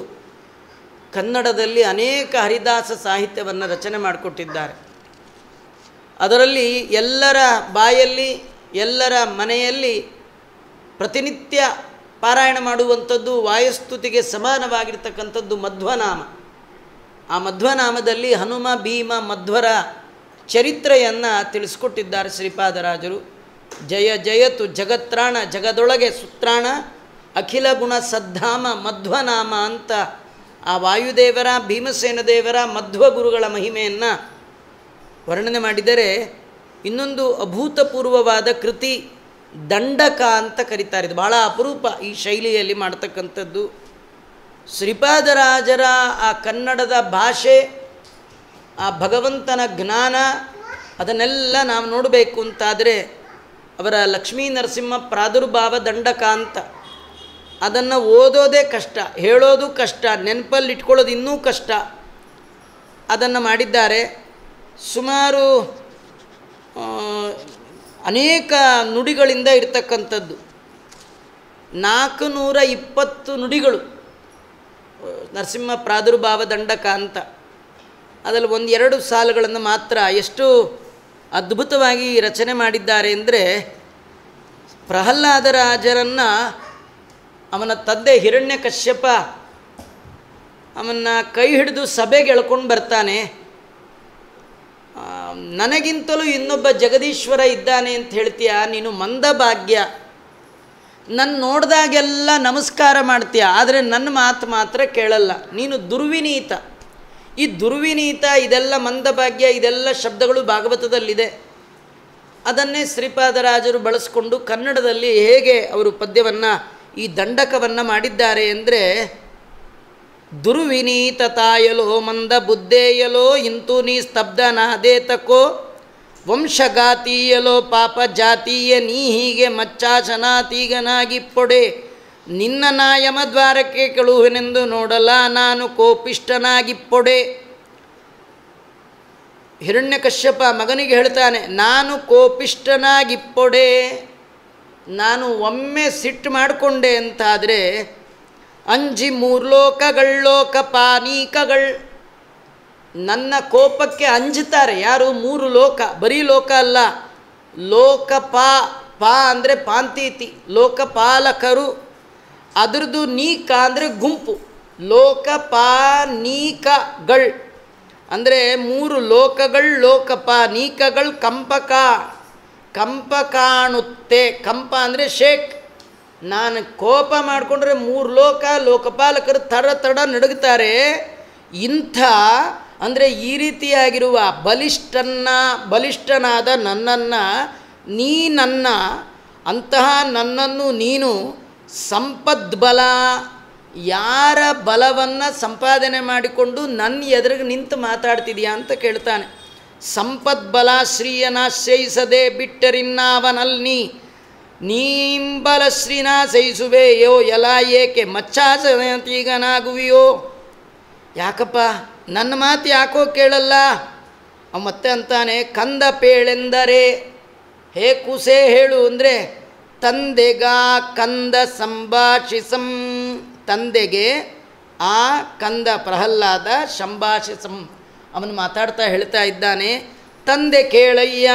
ಕನ್ನಡದಲ್ಲಿ ಅನೇಕ ಹರಿದಾಸ ಸಾಹಿತ್ಯವನ್ನು ರಚನೆ ಮಾಡಿಕೊಟ್ಟಿದ್ದಾರೆ. ಅದರಲ್ಲಿ ಎಲ್ಲರ ಬಾಯಲ್ಲಿ, ಎಲ್ಲರ ಮನೆಯಲ್ಲಿ ಪ್ರತಿನಿತ್ಯ ಪಾರಾಯಣ ಮಾಡುವಂಥದ್ದು, ವಾಯುಸ್ತುತಿಗೆ ಸಮಾನವಾಗಿರ್ತಕ್ಕಂಥದ್ದು ಮಧ್ವನಾಮ. ಆ ಮಧ್ವನಾಮದಲ್ಲಿ ಹನುಮ, ಭೀಮ, ಮಧ್ವರ ಚರಿತ್ರೆಯನ್ನು ತಿಳಿಸ್ಕೊಟ್ಟಿದ್ದಾರೆ ಶ್ರೀಪಾದರಾಜರು. ಜಯ ಜಯತು ಜಗತ್ರಾಣ, ಜಗದೊಳಗೆ ಸುತ್ರಾಣ, ಅಖಿಲ ಗುಣ ಸದ್ಧಾಮ ಮಧ್ವನಾಮ ಅಂತ ಆ ವಾಯುದೇವರ, ಭೀಮಸೇನ ದೇವರ, ಮಧ್ವ ಗುರುಗಳ ಮಹಿಮೆಯನ್ನು ವರ್ಣನೆ ಮಾಡಿದರೆ, ಇನ್ನೊಂದು ಅಭೂತಪೂರ್ವವಾದ ಕೃತಿ ದಂಡಕ ಅಂತ ಕರೀತಾರೆ. ಇದು ಭಾಳ ಅಪರೂಪ ಈ ಶೈಲಿಯಲ್ಲಿ ಮಾಡ್ತಕ್ಕಂಥದ್ದು. ಶ್ರೀಪಾದರಾಜರ ಆ ಕನ್ನಡದ ಭಾಷೆ, ಆ ಭಗವಂತನ ಜ್ಞಾನ, ಅದನ್ನೆಲ್ಲ ನಾವು ನೋಡಬೇಕು ಅಂತಾದರೆ ಅವರ ಲಕ್ಷ್ಮೀ ನರಸಿಂಹ ಪ್ರಾದುರ್ಭಾವ ದಂಡಕ ಅಂತ, ಅದನ್ನು ಓದೋದೇ ಕಷ್ಟ, ಹೇಳೋದು ಕಷ್ಟ, ನೆನಪಲ್ಲಿ ಇಟ್ಕೊಳ್ಳೋದು ಇನ್ನೂ ಕಷ್ಟ. ಅದನ್ನು ಮಾಡಿದ್ದಾರೆ. ಸುಮಾರು ಅನೇಕ ನುಡಿಗಳಿಂದ ಇರ್ತಕ್ಕಂಥದ್ದು, 420 ನುಡಿಗಳು ನರಸಿಂಹ ಪ್ರಾದುರ್ಭಾವ ದಂಡಕ ಅಂತ. ಅದರಲ್ಲಿ 1-2 ಸಾಲುಗಳನ್ನು ಮಾತ್ರ ಎಷ್ಟು ಅದ್ಭುತವಾಗಿ ರಚನೆ ಮಾಡಿದ್ದಾರೆ ಅಂದರೆ, ಪ್ರಹ್ಲಾದರಾಜರನ್ನು ಅವನ ತಂದೆ ಹಿರಣ್ಯಕಶ್ಯಪ ಅವನ್ನ ಕೈ ಹಿಡಿದು ಸಭೆಗೆ ಎಳ್ಕೊಂಡು ಬರ್ತಾನೆ. ನನಗಿಂತಲೂ ಇನ್ನೊಬ್ಬ ಜಗದೀಶ್ವರ ಇದ್ದಾನೆ ಅಂತ ಹೇಳ್ತೀಯ, ನೀನು ಮಂದಭಾಗ್ಯ, ನನ್ನ ನೋಡಿದಾಗೆಲ್ಲ ನಮಸ್ಕಾರ ಮಾಡ್ತೀಯ, ಆದರೆ ನನ್ನ ಮಾತು ಮಾತ್ರ ಕೇಳಲ್ಲ, ನೀನು ದುರ್ವಿನೀತ. ಈ ದುರ್ವಿನೀತ, ಇದೆಲ್ಲ ಮಂದಭಾಗ್ಯ, ಇದೆಲ್ಲ ಶಬ್ದಗಳು ಭಾಗವತದಲ್ಲಿದೆ. ಅದನ್ನೇ ಶ್ರೀಪಾದರಾಜರು ಬಳಸಿಕೊಂಡು ಕನ್ನಡದಲ್ಲಿ ಹೇಗೆ ಅವರು ಪದ್ಯವನ್ನು, ಈ ದಂಡಕವನ್ನು ಮಾಡಿದ್ದಾರೆ ಅಂದರೆ, ದುರ್ವಿನೀತತಾಯಲೋ ಮಂದ ಬುದ್ಧೇಯಲೋ ಇಂತು ನೀ ಸ್ತಬ್ಧನಾದೇ ತಕೋ ವಂಶಘಾತೀಯಲೋ ಪಾಪ ಜಾತೀಯ ನೀ ಹೀಗೆ ಮಚ್ಚಾಸನಾತೀಗನಾಗಿ ಪೊಡೆ ನಿನ್ನ ನಾಯಮದ್ವಾರಕ್ಕೆ ಕೆಳುವೆನೆಂದು ನೋಡಲ ನಾನು ಕೋಪಿಷ್ಟನಾಗಿ ಪೊಡೆ. ಹಿರಣ್ಯಕಶ್ಯಪ ಮಗನಿಗೆ ಹೇಳ್ತಾನೆ, ನಾನು ಕೋಪಿಷ್ಟನಾಗಿಪ್ಪೊಡೆ, ನಾನು ಒಮ್ಮೆ ಸಿಟ್ಟು ಮಾಡಿಕೊಂಡೆ ಅಂತಾದರೆ ಅಂಜಿ 3 ಲೋಕಗಳು ನನ್ನ ಕೋಪಕ್ಕೆ ಅಂಜುತ್ತಾರೆ. ಯಾರು? 3 ಲೋಕ, ಬರೀ ಲೋಕ ಅಲ್ಲ, ಲೋಕಪಾ ಅಂದರೆ ಪಾಂತೀತಿ, ಲೋಕಪಾಲಕರು, ಅದರದ್ದು ನೀಕ ಅಂದರೆ ಗುಂಪು, ಲೋಕಪಾನೀಕಗಳು ಅಂದರೆ 3 ಲೋಕಗಳು, ಲೋಕಪಾನೀಕಗಳು ಕಂಪ ಕಾಣುತ್ತೆ. ಕಂಪ ಅಂದರೆ ಶೇಕ್. ನಾನು ಕೋಪ ಮಾಡಿಕೊಂಡ್ರೆ 3 ಲೋಕಪಾಲಕರು ತಡ ನಡುಗುತ್ತಾರೆ. ಇಂಥ ಅಂದರೆ ಈ ರೀತಿಯಾಗಿರುವ ಬಲಿಷ್ಠನಾದ ನನ್ನನ್ನು ಅಂತಹ ನನ್ನನ್ನು ನೀನು ಸಂಪದ್ಬಲ, ಯಾರ ಬಲವನ್ನು ಸಂಪಾದನೆ ಮಾಡಿಕೊಂಡು ನನ್ನ ಎದುರಿಗೆ ನಿಂತು ಮಾತಾಡ್ತಿದೆಯಾ ಅಂತ ಕೇಳ್ತಾನೆ. ಸಂಪದ್ಬಲ ಶ್ರೀಯನಾಶ್ರಯಿಸದೆ ಬಿಟ್ಟರಿನ್ನಾವನಲ್ಲಿ ನೀಂಬಲಶ್ರೀನ ಸಹಿಸುವೆಯೋ ಎಲ ಏಕೆ ಮಚ್ಚಾಸತೀಗನಾಗುವಿಯೋ. ಯಾಕಪ್ಪ ನನ್ನ ಮಾತು ಯಾಕೋ ಕೇಳಲ್ಲ. ಅವ ಮತ್ತೆ ಅಂತಾನೆ, ಕಂದ ಪೇಳೆಂದರೆ ಹೇ ಕುಸೆ ಹೇಳು ಅಂದರೆ ತಂದೆಗ ಕಂದ ಸಂಭಾಷಿಸಂ, ತಂದೆಗೆ ಆ ಕಂದ ಪ್ರಹ್ಲಾದ ಸಂಭಾಷಿಸಂ, ಅವನು ಮಾತಾಡ್ತಾ ಹೇಳ್ತಾ ಇದ್ದಾನೆ, ತಂದೆ ಕೇಳಯ್ಯ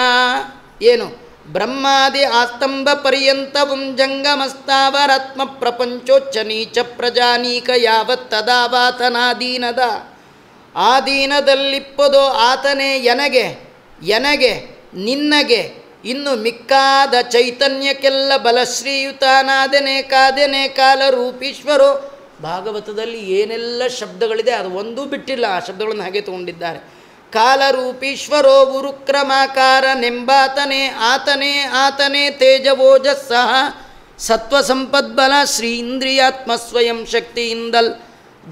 ಏನು ಬ್ರಹ್ಮಾದಿ ಆಸ್ತಂಭ ಪರ್ಯಂತವಂ ಜಂಗಮಸ್ತಾವರಾತ್ಮ ಪ್ರಪಂಚೋಚ್ಚ ನೀಚ ಪ್ರಜಾನೀಕ ಯಾವತ್ತದಾವಾತನಾದೀನದ, ಆದೀನದಲ್ಲಿಪ್ಪದೋ ಆತನೇ ಎನಗೆ ಎನಗೆ ನಿನ್ನಗೆ ಇನ್ನು ಮಿಕ್ಕಾದ ಚೈತನ್ಯಕ್ಕೆಲ್ಲ ಬಲಶ್ರೀಯುತಾನಾದನೆ ಕಾದನೆ ಕಾಲರೂಪೀಶ್ವರೋ. ಭಾಗವತದಲ್ಲಿ ಏನೆಲ್ಲ ಶಬ್ದಗಳಿದೆ ಅದು ಒಂದೂ ಬಿಟ್ಟಿಲ್ಲ, ಆ ಶಬ್ದಗಳನ್ನು ಹಾಗೆ ತಗೊಂಡಿದ್ದಾರೆ. ಕಾಲರೂಪೀಶ್ವರೋ ಗುರುಕ್ರಮಾಕಾರ ನೆಂಬಾತನೇ ಆತನೇ ಆತನೇ ತೇಜವೋಜಸ್ಸಹ ಸತ್ವಸಂಪದ್ಬಲ ಶ್ರೀ ಇಂದ್ರಿಯಾತ್ಮ ಸ್ವಯಂ ಶಕ್ತಿಯಿಂದಲ್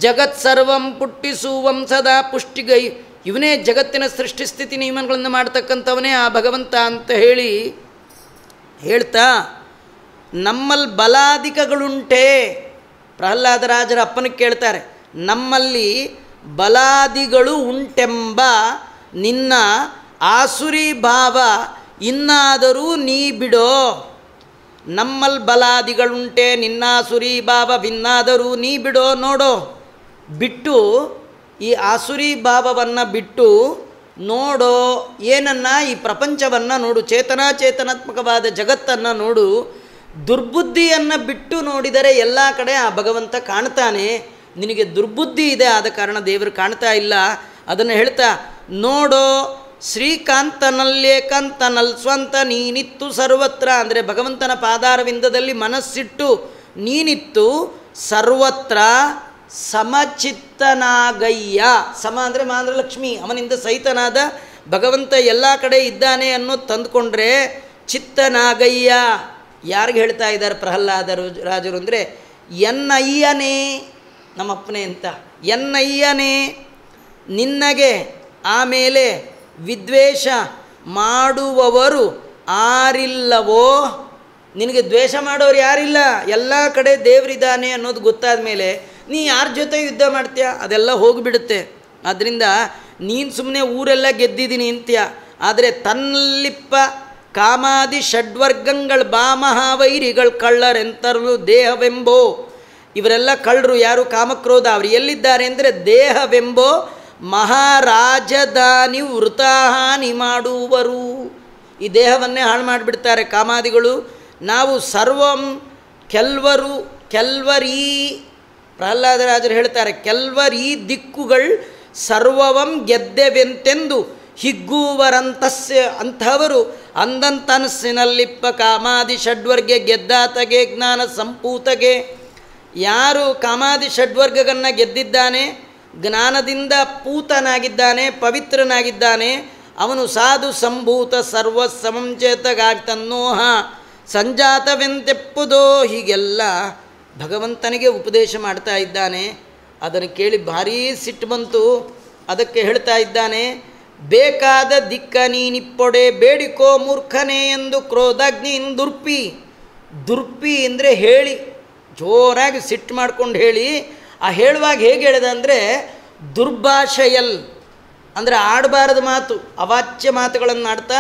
ಜಗತ್ ಸರ್ವಂ ಪುಟ್ಟಿಸುವಂ ಸದಾ ಪುಷ್ಟಿಗೈ. ಇವನೇ ಜಗತ್ತಿನ ಸೃಷ್ಟಿ ಸ್ಥಿತಿ ನಿಯಮಗಳನ್ನು ಮಾಡ್ತಕ್ಕಂಥವನೇ ಆ ಭಗವಂತ ಅಂತ ಹೇಳ್ತಾ ನಮ್ಮಲ್ಲಿ ಬಲಾಧಿಕಗಳುಂಟೆ. ಪ್ರಹ್ಲಾದರಾಜರ ಅಪ್ಪನಿಗೆ ಕೇಳ್ತಾರೆ, ನಮ್ಮಲ್ಲಿ ಬಲಾದಿಗಳು ಉಂಟೆಂಬ ನಿನ್ನ ಆಸುರಿ ಭಾವ ಇನ್ನಾದರೂ ನೀ ಬಿಡೋ. ನಮ್ಮಲ್ಲಿ ಬಲಾದಿಗಳುಂಟೆ ನಿನ್ನಾಸುರಿ ಭಾವವಿನ್ನಾದರೂ ನೀ ಬಿಡೋ. ನೋಡೋ, ಬಿಟ್ಟು ಈ ಆಸುರಿ ಭಾವವನ್ನು ಬಿಟ್ಟು ನೋಡೋ, ಏನನ್ನ ಈ ಪ್ರಪಂಚವನ್ನು ನೋಡು, ಚೇತನಾತ್ಮಕವಾದ ಜಗತ್ತನ್ನು ನೋಡು. ದುರ್ಬುದ್ಧಿಯನ್ನು ಬಿಟ್ಟು ನೋಡಿದರೆ ಎಲ್ಲ ಕಡೆ ಆ ಭಗವಂತ ಕಾಣ್ತಾನೆ. ನಿನಗೆ ದುರ್ಬುದ್ಧಿ ಇದೆ, ಆದ ಕಾರಣ ದೇವರು ಕಾಣ್ತಾ ಇಲ್ಲ. ಅದನ್ನು ಹೇಳ್ತಾ ನೋಡೋ ಶ್ರೀಕಾಂತನಲ್ಲೇಕಾಂತನಲ್ ಸ್ವಂತ ನೀನಿತ್ತು ಸರ್ವತ್ರ, ಅಂದರೆ ಭಗವಂತನ ಪಾದಾರವಿಂದದಲ್ಲಿ ಮನಸ್ಸಿಟ್ಟು ನೀನಿತ್ತು ಸರ್ವತ್ರ ಸಮಚಿತ್ತನಾಗಯ್ಯ. ಸಮ ಅಂದರೆ ಮಾಂದ್ರಲಕ್ಷ್ಮಿ, ಅವನಿಂದ ಸಹಿತನಾದ ಭಗವಂತ ಎಲ್ಲ ಕಡೆ ಇದ್ದಾನೆ ಅನ್ನೋದು ತಂದುಕೊಂಡ್ರೆ ಚಿತ್ತನಾಗಯ್ಯ. ಯಾರಿಗೆ ಹೇಳ್ತಾ ಇದ್ದಾರೆ ಪ್ರಹ್ಲಾದ ರಾಜರು ಅಂದರೆ ಎನ್ನಯ್ಯನೇ, ನಮ್ಮಪ್ಪನೇ ಅಂತ, ಎನ್ನಯ್ಯನೇ ನಿನ್ನಗೆ ಆಮೇಲೆ ವಿದ್ವೇಷ ಮಾಡುವವರು ಆರಿಲ್ಲವೋ. ನಿನಗೆ ದ್ವೇಷ ಮಾಡೋರು ಯಾರಿಲ್ಲ, ಎಲ್ಲ ಕಡೆ ದೇವರಿದ್ದಾನೆ ಅನ್ನೋದು ಗೊತ್ತಾದ ಮೇಲೆ ನೀ ಯಾರ ಜೊತೆ ಯುದ್ಧ ಮಾಡ್ತೀಯ, ಅದೆಲ್ಲ ಹೋಗಿಬಿಡುತ್ತೆ. ಆದ್ದರಿಂದ ನೀನು ಸುಮ್ಮನೆ ಊರೆಲ್ಲ ಗೆದ್ದಿದ್ದೀನಿ ಅಂತ್ಯ. ಆದರೆ ತನ್ನಲ್ಲಿಪ್ಪ ಕಾಮಾದಿ ಷಡ್ವರ್ಗಗಳು ಬಾಮಹಾವೈರಿಗಳು ಕಳ್ಳರೆಂತರಲು ದೇಹವೆಂಬೋ. ಇವರೆಲ್ಲ ಕಳ್ಳರು ಯಾರು, ಕಾಮಕ್ರೋಧ. ಅವರು ಎಲ್ಲಿದ್ದಾರೆ ಅಂದರೆ ದೇಹವೆಂಬೋ ಮಹಾರಾಜಧಾನಿ ವೃತಾಹಾನಿ ಮಾಡುವರು. ಈ ದೇಹವನ್ನೇ ಹಾಳು ಮಾಡಿಬಿಡ್ತಾರೆ ಕಾಮಾದಿಗಳು. ನಾವು ಸರ್ವಂ ಕೆಲ್ವರೀ ಪ್ರಹ್ಲಾದರಾಜರು ಹೇಳ್ತಾರೆ, ಕೆಲ್ವರೀ ದಿಕ್ಕುಗಳು ಸರ್ವವಂ ಗೆದ್ದೆವೆಂತೆಂದು ಹಿಗ್ಗುವರಂತಸ್ಯ. ಅಂಥವರು ಅಂದಂತನಸ್ಸಿನಲ್ಲಿಪ್ಪ ಕಾಮಾದಿ ಷಡ್ವರ್ಗೆ ಗೆದ್ದಾತಗೆ ಜ್ಞಾನ ಸಂಪೂತಗೆ. ಯಾರು ಕಾಮಾದಿ ಷಡ್ವರ್ಗಗಳನ್ನು ಗೆದ್ದಿದ್ದಾನೆ, ಜ್ಞಾನದಿಂದ ಪೂತನಾಗಿದ್ದಾನೆ, ಪವಿತ್ರನಾಗಿದ್ದಾನೆ, ಅವನು ಸಾಧು ಸಂಭೂತ ಸರ್ವ ಸಮಂಚೇತಗಾಗ್ತನ್ನೋಹ ಸಂಜಾತವೆಂತೆಪ್ಪುದೋ. ಹೀಗೆಲ್ಲ ಭಗವಂತನಿಗೆ ಉಪದೇಶ ಮಾಡ್ತಾ ಇದ್ದಾನೆ. ಅದನ್ನು ಕೇಳಿ ಭಾರೀ ಸಿಟ್ಟು ಬಂತು. ಅದಕ್ಕೆ ಹೇಳ್ತಾ ಇದ್ದಾನೆ, ಬೇಕಾದ ದಿಕ್ಕ ನೀನಿಪ್ಪೊಡೆ ಬೇಡಿಕೋ ಮೂರ್ಖನೇ ಎಂದು ಕ್ರೋಧಾಗ್ನಿಯಿಂದ ದುರ್ಪಿ ಅಂದರೆ ಹೇಳಿ ಜೋರಾಗಿ ಸಿಟ್ಟು ಮಾಡ್ಕೊಂಡು ಹೇಳಿ. ಆ ಹೇಳುವಾಗ ಹೇಗೆ ಹೇಳಿದ ಅಂದರೆ ದುರ್ಭಾಷೆಯಲ್ ಅಂದರೆ ಆಡಬಾರದು ಮಾತು, ಅವಾಚ್ಯ ಮಾತುಗಳನ್ನು ಆಡ್ತಾ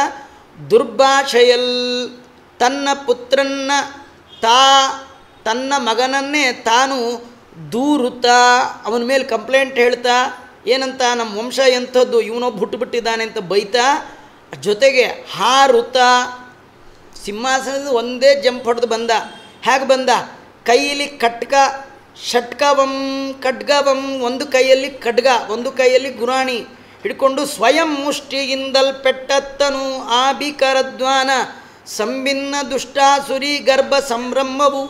ದುರ್ಭಾಷೆಯಲ್ ತನ್ನ ಪುತ್ರನ್ನ ತನ್ನ ಮಗನನ್ನೇ ತಾನು ದೂರುತ್ತಾ ಅವನ ಮೇಲೆ ಕಂಪ್ಲೇಂಟ್ ಹೇಳ್ತಾ ಏನಂತ, ನಮ್ಮ ವಂಶ ಎಂಥದ್ದು, ಇವನೊಬ್ಬ ಹುಟ್ಟುಬಿಟ್ಟಿದ್ದಾನೆ ಅಂತ ಬೈತಾ, ಜೊತೆಗೆ ಹಾರುತ್ತಾ ಸಿಂಹಾಸನದ ಒಂದೇ ಜಂಪ್ ಹೊಡೆದು ಬಂದ. ಹೇಗೆ ಬಂದ, ಕೈಯಲ್ಲಿ ಖಡ್ಗವಂ ಒಂದು ಕೈಯಲ್ಲಿ ಖಡ್ಗ ಒಂದು ಕೈಯಲ್ಲಿ ಗುರಾಣಿ ಹಿಡ್ಕೊಂಡು ಸ್ವಯಂ ಮುಷ್ಟಿಯಿಂದಲ್ ಪೆಟ್ಟತ್ತನು ಆಭಿಕರದ್ವಾನ ಸಂಭಿನ್ನ ದುಷ್ಟಾಸುರಿ ಗರ್ಭ ಸಂಭ್ರಮವು.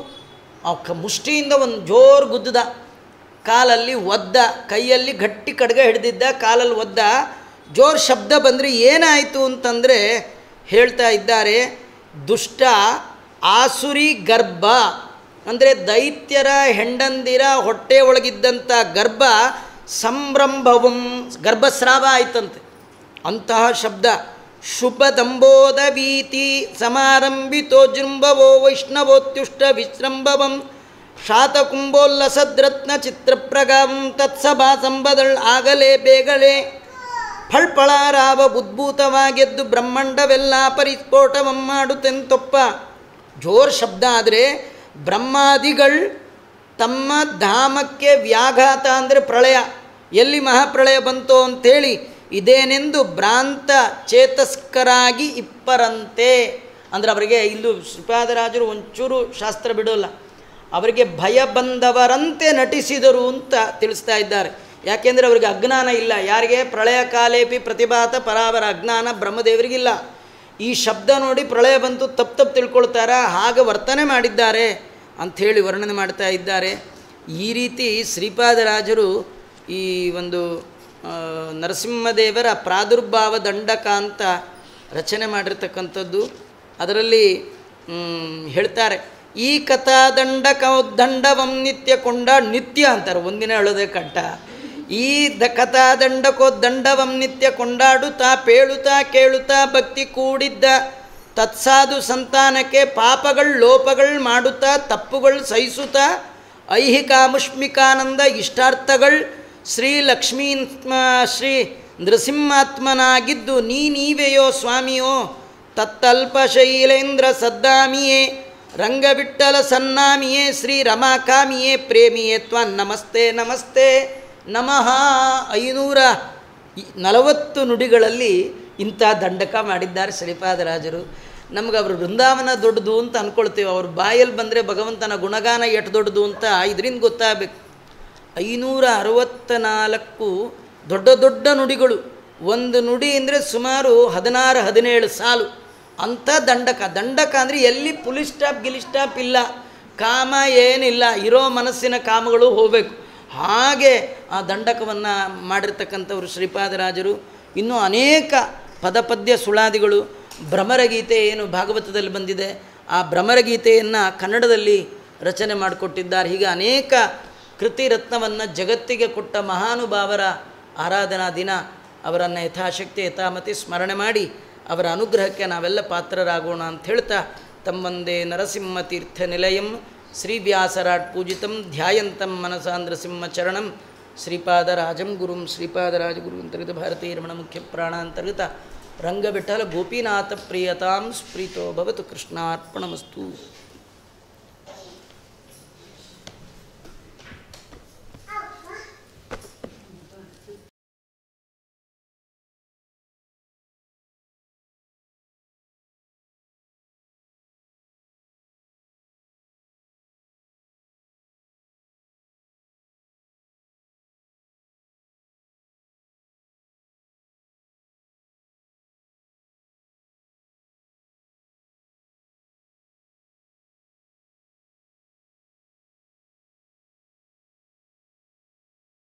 ಮುಷ್ಟಿಯಿಂದ ಒಂದು ಜೋರು ಗುದ್ದದ, ಕಾಲಲ್ಲಿ ಒದ್ದ, ಕೈಯಲ್ಲಿ ಗಟ್ಟಿ ಖಡ್ಗ ಹಿಡಿದಿದ್ದ, ಕಾಲಲ್ಲಿ ಒದ್ದ. ಜೋರು ಶಬ್ದ ಬಂದರೆ ಏನಾಯಿತು ಅಂತಂದರೆ ಹೇಳ್ತಾ ಇದ್ದಾರೆ, ದುಷ್ಟ ಆಸುರಿ ಗರ್ಭ ಅಂದರೆ ದೈತ್ಯರ ಹೆಂಡಂದಿರ ಹೊಟ್ಟೆ ಒಳಗಿದ್ದಂಥ ಗರ್ಭ ಸಂಭ್ರಂಭವಂ ಗರ್ಭಸ್ರಾವ ಆಯ್ತಂತೆ. ಅಂತಹ ಶಬ್ದ ಶುಭದಂಬೋದವೀತಿ ಸಮಾರಂಭಿತೋ ಜೃಂಭವೋ ವೈಷ್ಣವೋತ್ಯುಷ್ಟ ವಿಜೃಂಭವಂ ಶಾತಕುಂಭೋಲ್ಲಸದ್ರತ್ನ ಚಿತ್ರಪ್ರಗಾವಂ ತತ್ಸಭಾ ಸಂಬದಳ್ ಆಗಲೇ ಬೇಗಲೇ ಫಳ್ಫಳಾರಾವ ಉದ್ಭೂತವಾಗೆದ್ದು ಬ್ರಹ್ಮಾಂಡವೆಲ್ಲ ಪರಿಸ್ಫೋಟವಂ ಮಾಡುತ್ತೆಂತೊಪ್ಪ. ಜೋರ್ ಶಬ್ದ ಆದರೆ ಬ್ರಹ್ಮಾದಿಗಳು ತಮ್ಮ ಧಾಮಕ್ಕೆ ವ್ಯಾಘಾತ ಅಂದರೆ ಪ್ರಳಯ, ಎಲ್ಲಿ ಮಹಾಪ್ರಳಯ ಬಂತೋ ಅಂಥೇಳಿ ಇದೇನೆಂದು ಭ್ರಾಂತ ಚೇತಸ್ಕರಾಗಿ ಇಪ್ಪರಂತೆ. ಅಂದರೆ ಅವರಿಗೆ ಇಲ್ಲೂ ಶ್ರೀಪಾದರಾಜರು ಒಂಚೂರು ಶಾಸ್ತ್ರ ಬಿಡೋಲ್ಲ, ಅವರಿಗೆ ಭಯ ಬಂದವರಂತೆ ನಟಿಸಿದರು ಅಂತ ತಿಳಿಸ್ತಾ ಇದ್ದಾರೆ. ಯಾಕೆಂದರೆ ಅವರಿಗೆ ಅಜ್ಞಾನ ಇಲ್ಲ. ಯಾರಿಗೆ? ಪ್ರಳಯ ಕಾಲೇಪಿ ಪ್ರತಿಭಾತ ಪರಾವರ, ಅಜ್ಞಾನ ಬ್ರಹ್ಮದೇವರಿಗಿಲ್ಲ. ಈ ಶಬ್ದ ನೋಡಿ ಪ್ರಳಯ ಬಂತು ತಪ್ಪು ತಿಳ್ಕೊಳ್ತಾರ, ಹಾಗೆ ವರ್ತನೆ ಮಾಡಿದ್ದಾರೆ ಅಂಥೇಳಿ ವರ್ಣನೆ ಮಾಡ್ತಾ ಇದ್ದಾರೆ. ಈ ರೀತಿ ಶ್ರೀಪಾದರಾಜರು ಈ ಒಂದು ನರಸಿಂಹದೇವರ ಪ್ರಾದುರ್ಭಾವ ದಂಡಕ ಅಂತ ರಚನೆ ಮಾಡಿರ್ತಕ್ಕಂಥದ್ದು. ಅದರಲ್ಲಿ ಹೇಳ್ತಾರೆ, ಈ ಕಥಾ ದಂಡಕೋದ್ದಂಡವಂ ನಿತ್ಯ ಕೊಂಡಾಡ್, ನಿತ್ಯ ಅಂತಾರೆ, ಒಂದಿನ ಹೇಳೋದೇ ಕಟ್ಟ. ಈ ಕಥಾ ದಂಡಕೋದ್ದಂಡವಂ ನಿತ್ಯ ಕೊಂಡಾಡುತ್ತಾ ಪೇಳುತ್ತಾ ಕೇಳುತ್ತಾ ಭಕ್ತಿ ಕೂಡಿದ್ದ ತತ್ಸಾಧು ಸಂತಾನಕ್ಕೆ ಪಾಪಗಳು ಲೋಪಗಳು ಮಾಡುತ್ತಾ ತಪ್ಪುಗಳು ಸಹಿಸುತ್ತಾ ಐಹಿಕ ಮುಷ್ಮಿಕಾನಂದ ಇಷ್ಟಾರ್ಥಗಳು ಶ್ರೀ ನೃಸಿಂಹಾತ್ಮನಾಗಿದ್ದು ನೀವೆಯೋ ಸ್ವಾಮಿಯೋ ತತ್ತಲ್ಪ ಶೈಲೇಂದ್ರ ಸದ್ದಾಮಿಯೇ ರಂಗವಿಠಲ ಸನ್ನಾಮಿಯೇ ಶ್ರೀ ರಮಾಕಾಮಿಯೇ ಪ್ರೇಮಿಯೇ ತ್ವ ನಮಸ್ತೆ ನಮಸ್ತೆ ನಮಃ. 540 ನುಡಿಗಳಲ್ಲಿ ಇಂಥ ದಂಡಕ ಮಾಡಿದ್ದಾರೆ ಶ್ರೀಪಾದರಾಜರು. ನಮ್ಗೆ ಅವರು ವೃಂದಾವನ ದೊಡ್ಡದು ಅಂತ ಅಂದ್ಕೊಳ್ತೇವೆ, ಅವ್ರ ಬಾಯಲ್ಲಿ ಬಂದರೆ ಭಗವಂತನ ಗುಣಗಾನ ಎಷ್ಟು ದೊಡ್ಡದು ಅಂತ ಇದರಿಂದ ಗೊತ್ತಾಗಬೇಕು. 564 ದೊಡ್ಡ ದೊಡ್ಡ ನುಡಿಗಳು. ಒಂದು ನುಡಿ ಅಂದರೆ ಸುಮಾರು 16-17 ಸಾಲು ಅಂಥ ದಂಡಕ. ದಂಡಕ ಅಂದರೆ ಎಲ್ಲಿ ಪುಲಿ ಸ್ಟಾಪ್ ಗಿಲಿ ಸ್ಟಾಪ್ ಇಲ್ಲ, ಕಾಮ ಏನಿಲ್ಲ, ಇರೋ ಮನಸ್ಸಿನ ಕಾಮಗಳು ಹೋಗಬೇಕು. ಹಾಗೆ ಆ ದಂಡಕವನ್ನು ಮಾಡಿರ್ತಕ್ಕಂಥವ್ರು ಶ್ರೀಪಾದರಾಜರು. ಇನ್ನೂ ಅನೇಕ ಪದಪದ್ಯ ಸುಳಾದಿಗಳು, ಭ್ರಮರಗೀತೆ ಏನು ಭಾಗವತದಲ್ಲಿ ಬಂದಿದೆ, ಆ ಭ್ರಮರಗೀತೆಯನ್ನು ಕನ್ನಡದಲ್ಲಿ ರಚನೆ ಮಾಡಿಕೊಟ್ಟಿದ್ದಾರೆ. ಹೀಗೆ ಅನೇಕ ಕೃತಿರತ್ನವನ್ನು ಜಗತ್ತಿಗೆ ಕೊಟ್ಟ ಮಹಾನುಭಾವರ ಆರಾಧನಾ ದಿನ. ಅವರನ್ನು ಯಥಾಶಕ್ತಿ ಯಥಾಮತಿ ಸ್ಮರಣೆ ಮಾಡಿ ಅವರ ಅನುಗ್ರಹಕ್ಕೆ ನಾವೆಲ್ಲ ಪಾತ್ರರಾಗೋಣ ಅಂತ ಹೇಳ್ತಾ, ತಮ್ಮಂದೇ ನರಸಿಂಹತೀರ್ಥ ನಿಲಯಂ ಶ್ರೀವ್ಯಾಸರಾಟ್ ಪೂಜಿತಂ ಧ್ಯಾಯಂತಂ ಮನಸಾ ನೃಸಿಂಹಚರಣಂ ಶ್ರೀಪಾದರಾಜಂ ಗುರುಂ ಶ್ರೀಪಾದರಾಜಗುರು ಅಂತರ್ಗತ ಭಾರತೀಯ ರಮಣ ಮುಖ್ಯ ಪ್ರಾಣ ಅಂತರ್ಗತ ರಂಗವಿಠಲ ಗೋಪೀನಾಥ ಪ್ರಿಯತಾಂ ಸ್ಪ್ರೀತೋ ಭವತು. ಕೃಷ್ಣಾರ್ಪಣಮಸ್ತು.